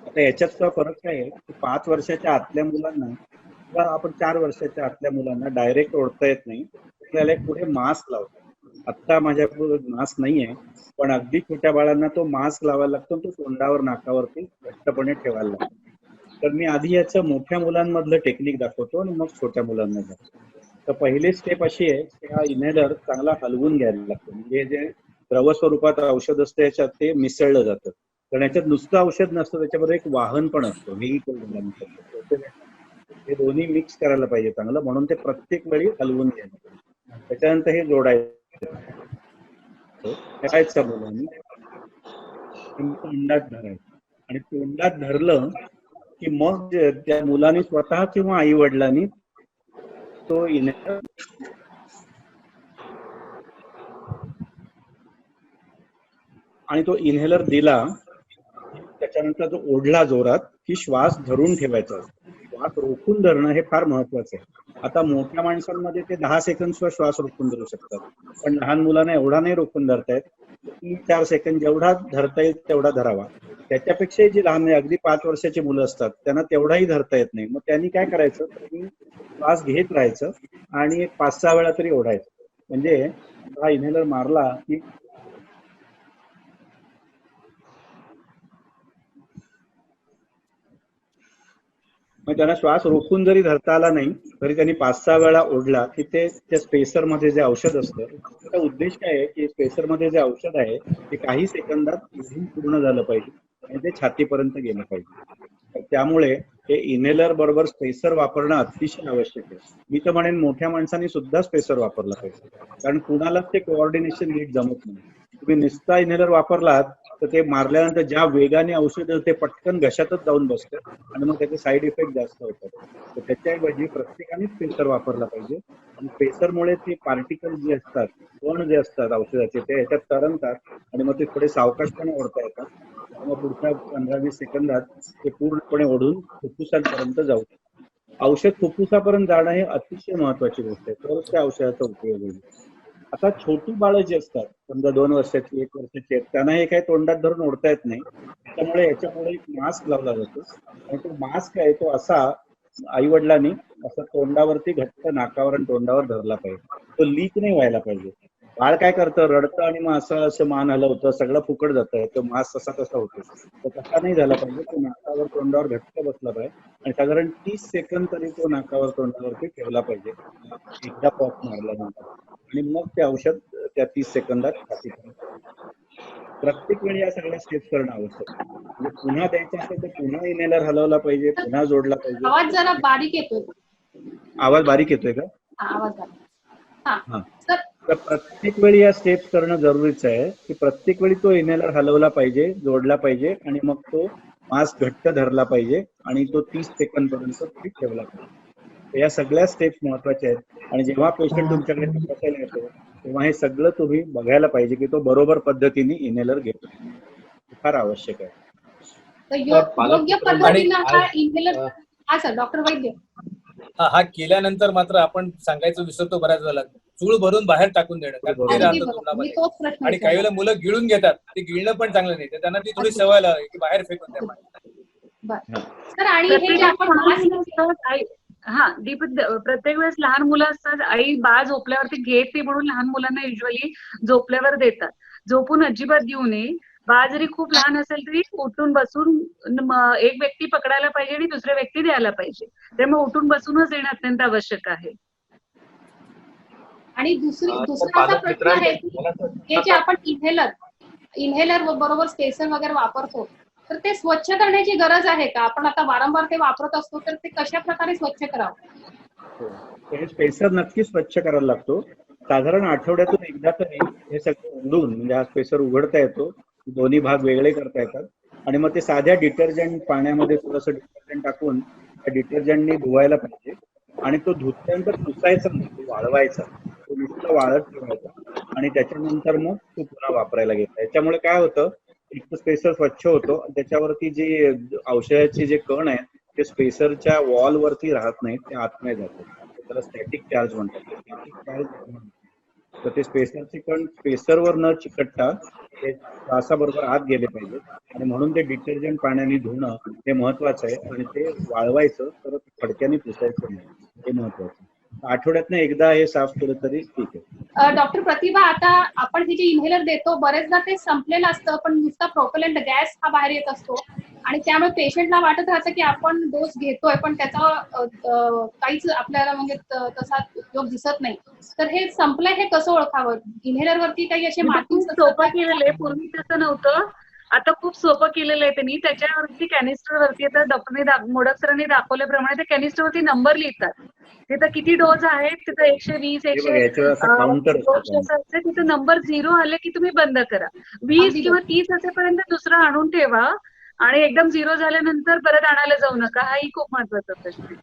आता याच्यातचा फरक काय आहे की 5 वर्षाच्या आतल्या मुलांना किंवा आपण 4 वर्षाच्या आतल्या मुलांना डायरेक्ट ओढता येत नाही. त्याला एक पुढे मास्क लावतात. आत्ता माझ्याकडे मास्क नाहीये, पण अगदी छोट्या बाळांना तो मास्क लावायला लागतो, तो तोंडावर नाकावरती घट्टपणे ठेवायला लागतो. तर मी आधी याचं मोठ्या मुलांमधलं टेक्निक दाखवतो आणि मग छोट्या मुलांना दाखवतो. तर पहिली स्टेप अशी आहे की हा इनहेलर चांगला हलवून घ्यायला लागतो. म्हणजे जे द्रव स्वरूपात औषध असतं याच्यात ते मिसळलं जातं. कारण याच्यात नुसतं औषध नसतं, त्याच्याबरोबर एक वाहन पण असतं, व्हेइकल म्हणतात. हे दोन्ही मिक्स करायला पाहिजे चांगलं, म्हणून ते प्रत्येक वेळी हलवून घ्यायला. त्याच्यानंतर हे जोडायचं मुलांनी तोंडात धरायचं आणि तोंडात धरलं की मग त्या मुलांनी स्वतः किंवा आई वडिलांनी तो इनहेलर आणि तो इनहेलर दिला त्याच्यानंतर तो ओढला जोरात की श्वास धरून ठेवायचा असतो. श्वास रोखून धरणं हे फार महत्वाचं आहे. आता मोठ्या माणसांमध्ये ते 10 सेकंद श्वास रोखून धरू शकतात, पण लहान मुलांना एवढा नाही रोखून धरता येत. 3-4 सेकंद जेवढा धरता येईल तेवढा धरावा. त्याच्यापेक्षा जी लहान अगदी 5 वर्षाची मुलं असतात त्यांना तेवढाही धरता येत नाही. मग त्यांनी काय करायचं, त्यांनी श्वास घेत राहायचं आणि एक 5-6 वेळा तरी ओढायचं. म्हणजे हा इनहेलर मारला की मग त्यांना श्वास रोखून जरी धरता आला नाही तरी त्यांनी 5-6 वेळा ओढला की ते त्या स्पेसर मध्ये जे औषध असतं, त्याचा उद्देश काय आहे की स्पेसर मध्ये जे औषध आहे ते काही सेकंदात ओढून पूर्ण झालं पाहिजे आणि ते छातीपर्यंत गेलं पाहिजे. तर त्यामुळे हे इनहेलर बरोबर स्पेसर वापरणं अतिशय आवश्यक आहे. मी तर म्हणेन मोठ्या माणसांनी सुद्धा स्पेसर वापरला पाहिजे, कारण कुणालाच ते कोऑर्डिनेशन नीट जमत नाही. तुम्ही नुसता इनहेलर वापरलात तर ते मारल्यानंतर ज्या वेगाने औषध ते पटकन घशातच जाऊन बसतं आणि मग त्याचे साईड इफेक्ट जास्त होतात. तर त्याच्याऐवजी प्रत्येकाने स्पेसर वापरला पाहिजे आणि स्पेसरमुळे ते पार्टिकल जे असतात, कण जे असतात औषधाचे, ते याच्यात तरंगतात आणि मग ते थोडे सावकाशपणे ओढता येतात. मग पुढच्या 15-20 सेकंदात ते पूर्णपणे ओढून फुफ्फुसांपर्यंत जाऊ. औषध फुफ्फुसापर्यंत जाणं हे अतिशय महत्वाची गोष्ट आहे, तरच त्या औषधाचा उपयोग होईल. आता छोटी बाळं जी असतात, समजा 2 वर्षाची 1 वर्षाची आहेत, त्यांना हे काही तोंडात धरून ओढता येत नाही. त्यामुळे याच्या पुढे एक मास्क लावला जातो आणि तो मास्क आहे तो असा आई वडिलांनी असं तोंडावरती घट्ट नाकावर आणि तोंडावर धरला पाहिजे. तो लीक नाही व्हायला पाहिजे. बाळ काय करतं, रडतं आणि मग असं मान हलवतं, सगळं फुकट जातं, तो मास्क तसा तसा होतो. तर तसा नाही झाला पाहिजे. तो नाकावर तोंडावर घट्ट बसला पाहिजे आणि साधारण 30 सेकंद तरी तो नाकावर तोंडावरती ठेवला पाहिजे एकदा पॉप मारल्यानंतर आणि मग ते औषध त्या 30 सेकंदात छातीपर्यंत. प्रत्येक वेळी या सगळ्या स्टेप्स करणं आवश्यक आहे. म्हणजे पुन्हा द्यायचं असेल तर पुन्हा इनहेलर हलवला पाहिजे, पुन्हा जोडला पाहिजे. आवाज जरा बारीक येतोय. आवाज बारीक येतोय का? आवाज बारीक. हा हा. सर, तर प्रत्येक वेळी या स्टेप्स करणं जरुरीचं आहे की प्रत्येक वेळी तो इनहेलर हलवला पाहिजे, जोडला पाहिजे आणि मग तो मास्क घट्ट धरला पाहिजे आणि तो 30 सेकंद पर्यंत ठेवला पाहिजे. तर या सगळ्या स्टेप्स महत्वाच्या आहेत आणि जेव्हा पेशंट तुमच्याकडे तपासायला येतो तेव्हा हे सगळं तुम्ही बघायला पाहिजे की तो बरोबर पद्धतीने इनहेलर घेतो. फार आवश्यक आहे. तर योग्य पद्धतीनं हा इन्हेलर हा सर, डॉक्टर वैद्य. हा केल्यानंतर मात्र आपण सांगायचं विसरतो बऱ्याच वेळेला, चूळ भरून बाहेर टाकून देणं, कारण ते अगदी राहतं बरोबर, मी तोंडामध्ये. तोच प्रश्न आणि काही विचारला. वेळेला मुलं गिळून घेतात, ते गिळणं पण चांगलं नाही, तर त्यांना ती थोडी सवय लागली की बाहेर फेकून द्या पाणी. बर सर, आणि हे जे प्रत्येक आपण लहान मास्क मुलं असतात आई, हा दीपक, प्रत्येक वेळेस लहान मुलं असतात, आई बाळ झोपल्यावरती घेत नाही म्हणून लहान मुलांना युजली झोपल्यावर देतात. झोपून अजिबात देऊ नये. बाळ जरी खूप लहान असेल तरी उठून बसून एक व्यक्ती पकडायला पाहिजे आणि दुसऱ्या व्यक्ती द्यायला पाहिजे. त्यामुळे उठून बसूनच देणं अत्यंत आवश्यक आहे. आणि तर दुसरा असा पालक प्रश्न आहे की मित्रांनो, हे जे आपण इन्हेलर बरोबर स्पेसर वगैरे वापरतो, तर ते स्वच्छ करण्याची गरज आहे का? आपण आता वारंवार ते वापरत असतो, तर ते कशा प्रकारे स्वच्छ करावं? हे स्पेसर नक्की स्वच्छ करायला लागतो. साधारण आठवड्यातून एकदा तरी हे सगळं उघडून, म्हणजे हा स्पेसर उघडता येतो, दोन्ही भाग वेगळे करता येतात आणि मग ते साध्या डिटर्जंट पाण्यामध्ये थोडंसं डिटर्जंट टाकून त्या डिटर्जंटनी धुवायला पाहिजे. आणि तो धुतल्यानंतर पुसायचा नाही, तो वाळवायचा, तो नुसतं वाळत ठेवायचा आणि त्याच्यानंतर मग तो पुन्हा वापरायला घ्यायचा. याच्यामुळे काय होतं, एक तर स्पेसर स्वच्छ होतो आणि त्याच्यावरती जे औषधाचे जे कण आहेत ते स्पेसरच्या वॉल वरती राहत नाहीत, ते आतमध्ये जातात. त्याला स्टॅटिक चार्ज म्हणतात. ते स्टॅटिक चार्ज तर ते स्पेसरचे कण स्पेसरवर न चिकटता ते तासाबरोबर आत गेले पाहिजेत आणि म्हणून ते डिटर्जंट पाण्याने धुणं हे महत्वाचं आहे आणि ते वाळवायचं, तर फडक्याने पुसायचं नाही, हे महत्वाचं. आठवड्यातनं एकदा हे साफ केलं तरी ठीक आहे. डॉक्टर प्रतिभा, आता आपण हे जे इन्हेलर देतो बरेचदा ते संपलेलं असतं, पण नुसता प्रोपेलंट गॅस हा बाहेर येत असतो आणि त्यामुळे पेशंटला वाटत राहतं की आपण डोस घेतोय, पण त्याचा काहीच आपल्याला म्हणजे तसा उपयोग दिसत नाही. तर हे संपलंय हे कसं ओळखावं? इन्हेलर वरती काही असे म्हणजे मार्किंग्स खूप असतात सोपं का? केलेलं आहे. पूर्वी तसं नव्हतं. आता खूप सोपं केलेलं आहे त्यांनी. त्याच्यावरती कॅनिस्टर वरती आता डॉक्टरने मोडक सरांनी दाखवल्याप्रमाणे ते कॅनिस्टर वरती नंबर लिहितात. तिथं किती डोस आहेत, तिथं 120, हे बघा, याच्यावर असं काउंटर असतं 200 असं असतं. तिथं नंबर 0 आले की तुम्ही बंद करा. 20 अगदी किंवा बरोबर. 30 असेपर्यंत दुसरं आणून ठेवा आणि एकदम 0 झाल्यानंतर परत आणायला जाऊ नका. हाही खूप महत्वाचा प्रश्न आहे.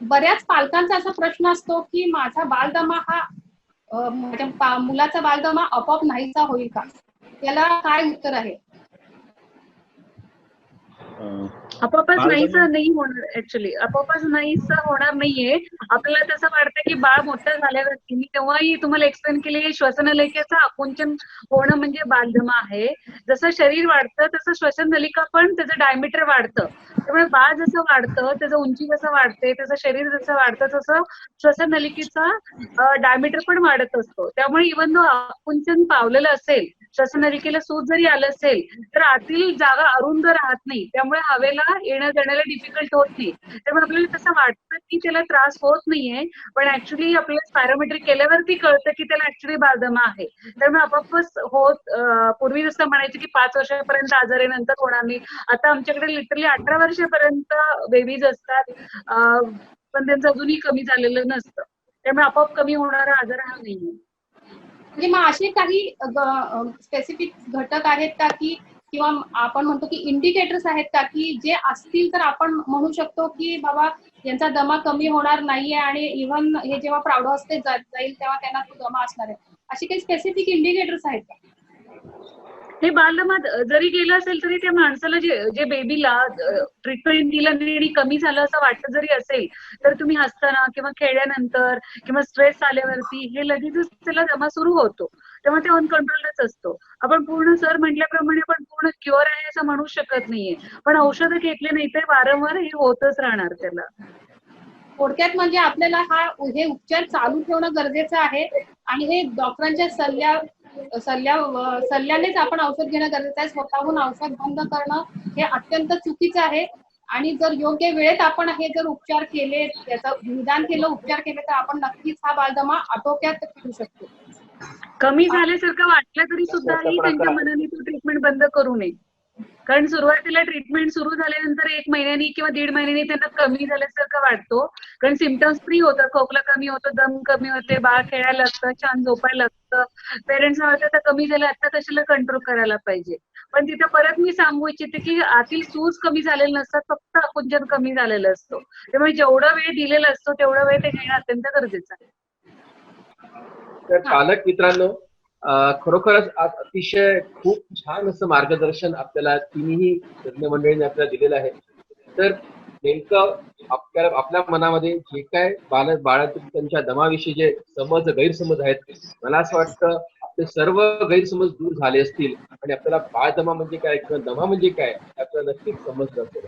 बऱ्याच पालकांचा असा प्रश्न असतो की माझा बालदमा हा माझ्या मुलाचा बालदमा आपोआप नाहीसा होईल का? त्याला काय उत्तर आहे? आपोआपच बालदमा नाही होणार. ऍक्च्युली आपोआपच नाहीसं होणार नाहीये. आपल्याला तसं वाटतं की बाळ मोठं झाल्यावरती, मी तेव्हाही तुम्हाला एक्सप्लेन केले, श्वसननलिकेचं आकुंचन होणं म्हणजे बालदमा आहे. जसं शरीर वाढतं तसं श्वसननलिका पण त्याचं डायमीटर वाढतं. त्यामुळे बाळ जसं वाढतं, त्याचं उंची जसं वाढते, त्याचं शरीर जसं वाढतं, तसं श्वसननलिकेचा डायमीटर पण वाढत असतो. त्यामुळे इव्हन जो आकुंचन पावलेलं असेल, श्वसननलिकेला सूज जरी आलं असेल, तर आतील जागा अरुंद राहत नाही. त्यामुळे हवेला येण्या जाण्याला डिफिकल्ट होत नाही. त्यामुळे आपल्याला तसं वाटतं की त्याला त्रास होत नाहीये, पण ऍक्च्युली आपल्याला स्पायरोमेट्री केल्यावरती कळतं की त्याला ऍक्च्युली बालदमा आहे. त्यामुळे आपोआपच पूर्वी जसं म्हणायचे की 5 वर्षापर्यंत आजारी, नंतर होणार नाही. आता आमच्याकडे लिटरली 18 वर्षापर्यंत बेबीज असतात, पण त्यांचं अजूनही कमी झालेलं नसतं. त्यामुळे आपोआप कमी होणारा आजार हा नाहीये. म्हणजे मग असे काही स्पेसिफिक घटक आहेत का की, किंवा आपण म्हणतो की इंडिकेटर्स आहेत का की जे असतील तर आपण म्हणू शकतो की बाबा यांचा दमा कमी होणार नाहीये आणि इव्हन हे जेव्हा प्रौढावस्थेत जाईल तेव्हा त्यांना तो दमा असणार आहे, अशी काही स्पेसिफिक इंडिकेटर्स आहेत का? हे बालदमा जरी गेलं असेल तरी त्या माणसाला जे बेबीला ट्रीटमेंट दिलं आणि कमी झालं असं वाटत जरी असेल, तर तुम्ही हसताना किंवा खेळल्यानंतर किंवा स्ट्रेस आल्यावरती हे लगेचच त्याला दमा सुरू होतो. तेव्हा ते अनकंट्रोलच असतो. आपण पूर्ण सर म्हटल्याप्रमाणे आपण पूर्ण क्युअर आहे असं म्हणू शकत नाहीये, पण औषधं घेतली नाही तर वारंवार हे होतच राहणार त्याला. थोडक्यात म्हणजे आपल्याला हे उपचार चालू ठेवणं गरजेचं आहे आणि हे डॉक्टरांच्या सल्ल्यानेच आपण औषध घेणं गरजेचं आहे. स्वतःहून औषध बंद करणं हे अत्यंत चुकीचं आहे. आणि जर योग्य वेळेत आपण हे जर उपचार केले, त्याचं निदान केलं, उपचार केले, तर आपण नक्कीच हा बालदमा आटोक्यात ठेवू शकतो. कमी झाल्यासारखं वाटलं तरी असं सुद्धाही पण त्यांच्या आता मनाने तो ट्रीटमेंट बंद करू नये. कारण सुरुवातीला ट्रीटमेंट सुरू झाल्यानंतर 1 महिन्यानी किंवा 1.5 महिन्यानी त्यांना कमी झाल्यासारखं वाटतो. कारण सिम्पटम्स फ्री होतं, खोकला कमी होतो, दम कमी होते, बाळ खेळायला लागतं, छान झोपायला लागतं. पेरेंट्सना वाटतं आता कमी झालं, आता कशाला कंट्रोल करायला पाहिजे. पण तिथं परत मी सांगू इच्छिते की आतील सूज कमी झालेले नसतात, फक्त आकुंचन कमी झालेलं असतं. त्यामुळे जेवढा वेळ दिलेला असतो तेवढा वेळ ते घेणं अत्यंत गरजेचं आहे. तर पालक मित्रांनो, खरोखरच आज अतिशय खूप छान असं मार्गदर्शन आपल्याला तिन्ही तज्ञ मंडळींनी आपल्याला दिलेलं आहे. तर नेमकं आपल्या मनामध्ये जे काय बाळातील त्यांच्या दमाविषयी जे गैरसमज आहेत, मला असं वाटतं आपले सर्व गैरसमज दूर झाले असतील आणि आपल्याला बाळदमा म्हणजे काय किंवा दमा म्हणजे काय हे आपल्याला नक्कीच समजलं असेल.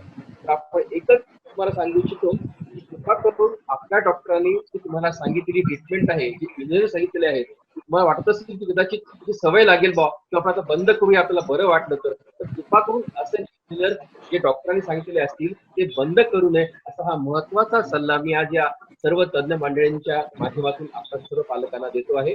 तर आपण एकच तुम्हाला सांगू इच्छितो की कृपा करून आपल्या डॉक्टरांनी जी तुम्हाला सांगितलेली ट्रीटमेंट आहे, जी इंजेक्शन सांगितलेले आहेत, तुम्हाला वाटत असेल की कदाचित ती सवय लागेल बा किंवा आपण आता बंद करूया आपल्याला बरं वाटलं तर कृपा करून असे इंजेक्शन जे डॉक्टरांनी सांगितलेले असतील ते बंद करू नये असा हा महत्वाचा सल्ला मी आज या सर्व तज्ञ मंडळींच्या माध्यमातून आपण सर्व पालकांना देतो आहे.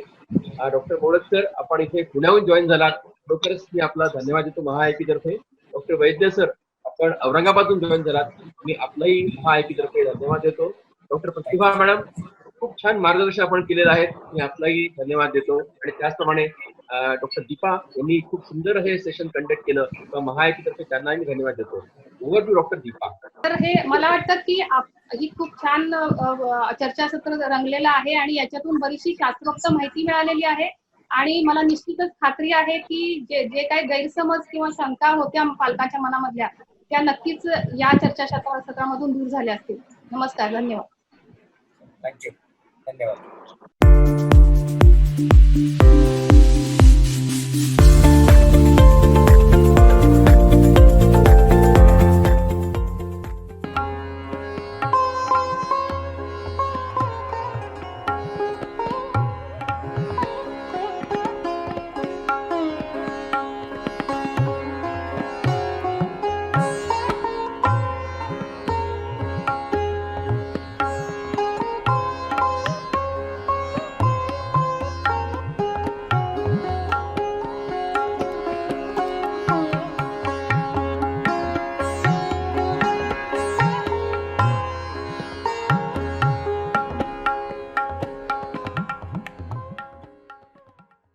डॉक्टर मोडक सर, आपण इथे पुण्याहून जॉईन झालात, लवकरच मी आपला धन्यवाद देतो महाआयपीतर्फे. डॉक्टर वैद्य सर, आपण औरंगाबादहून जॉईन झालात, मी आपलाही महाआयपीतर्फे धन्यवाद देतो. डॉक्टर प्रतिभा मॅडम, खूप छान मार्गदर्शन आपण केलेलं आहे, मी आपलाही धन्यवाद देतो. आणि त्याचप्रमाणे डॉक्टर दीपा यांनी खूप सुंदर हे सेशन कंडक्ट केलं, महाआयपीतर्फे त्यांनाही मी धन्यवाद देतो. Over to doctor Deepa. तर हे मला वाटतं की ही खूप छान चर्चासत्र रंगलेलं आहे आणि याच्यातून बरीचशी शास्त्रोक्त माहिती मिळालेली आहे आणि मला निश्चितच खात्री आहे की जे काही गैरसमज किंवा शंका होत्या पालकांच्या मनामधल्या त्या नक्कीच या चर्चासत्रामधून दूर झाल्या असतील. नमस्कार, धन्यवाद. थँक्यू, धन्यवाद.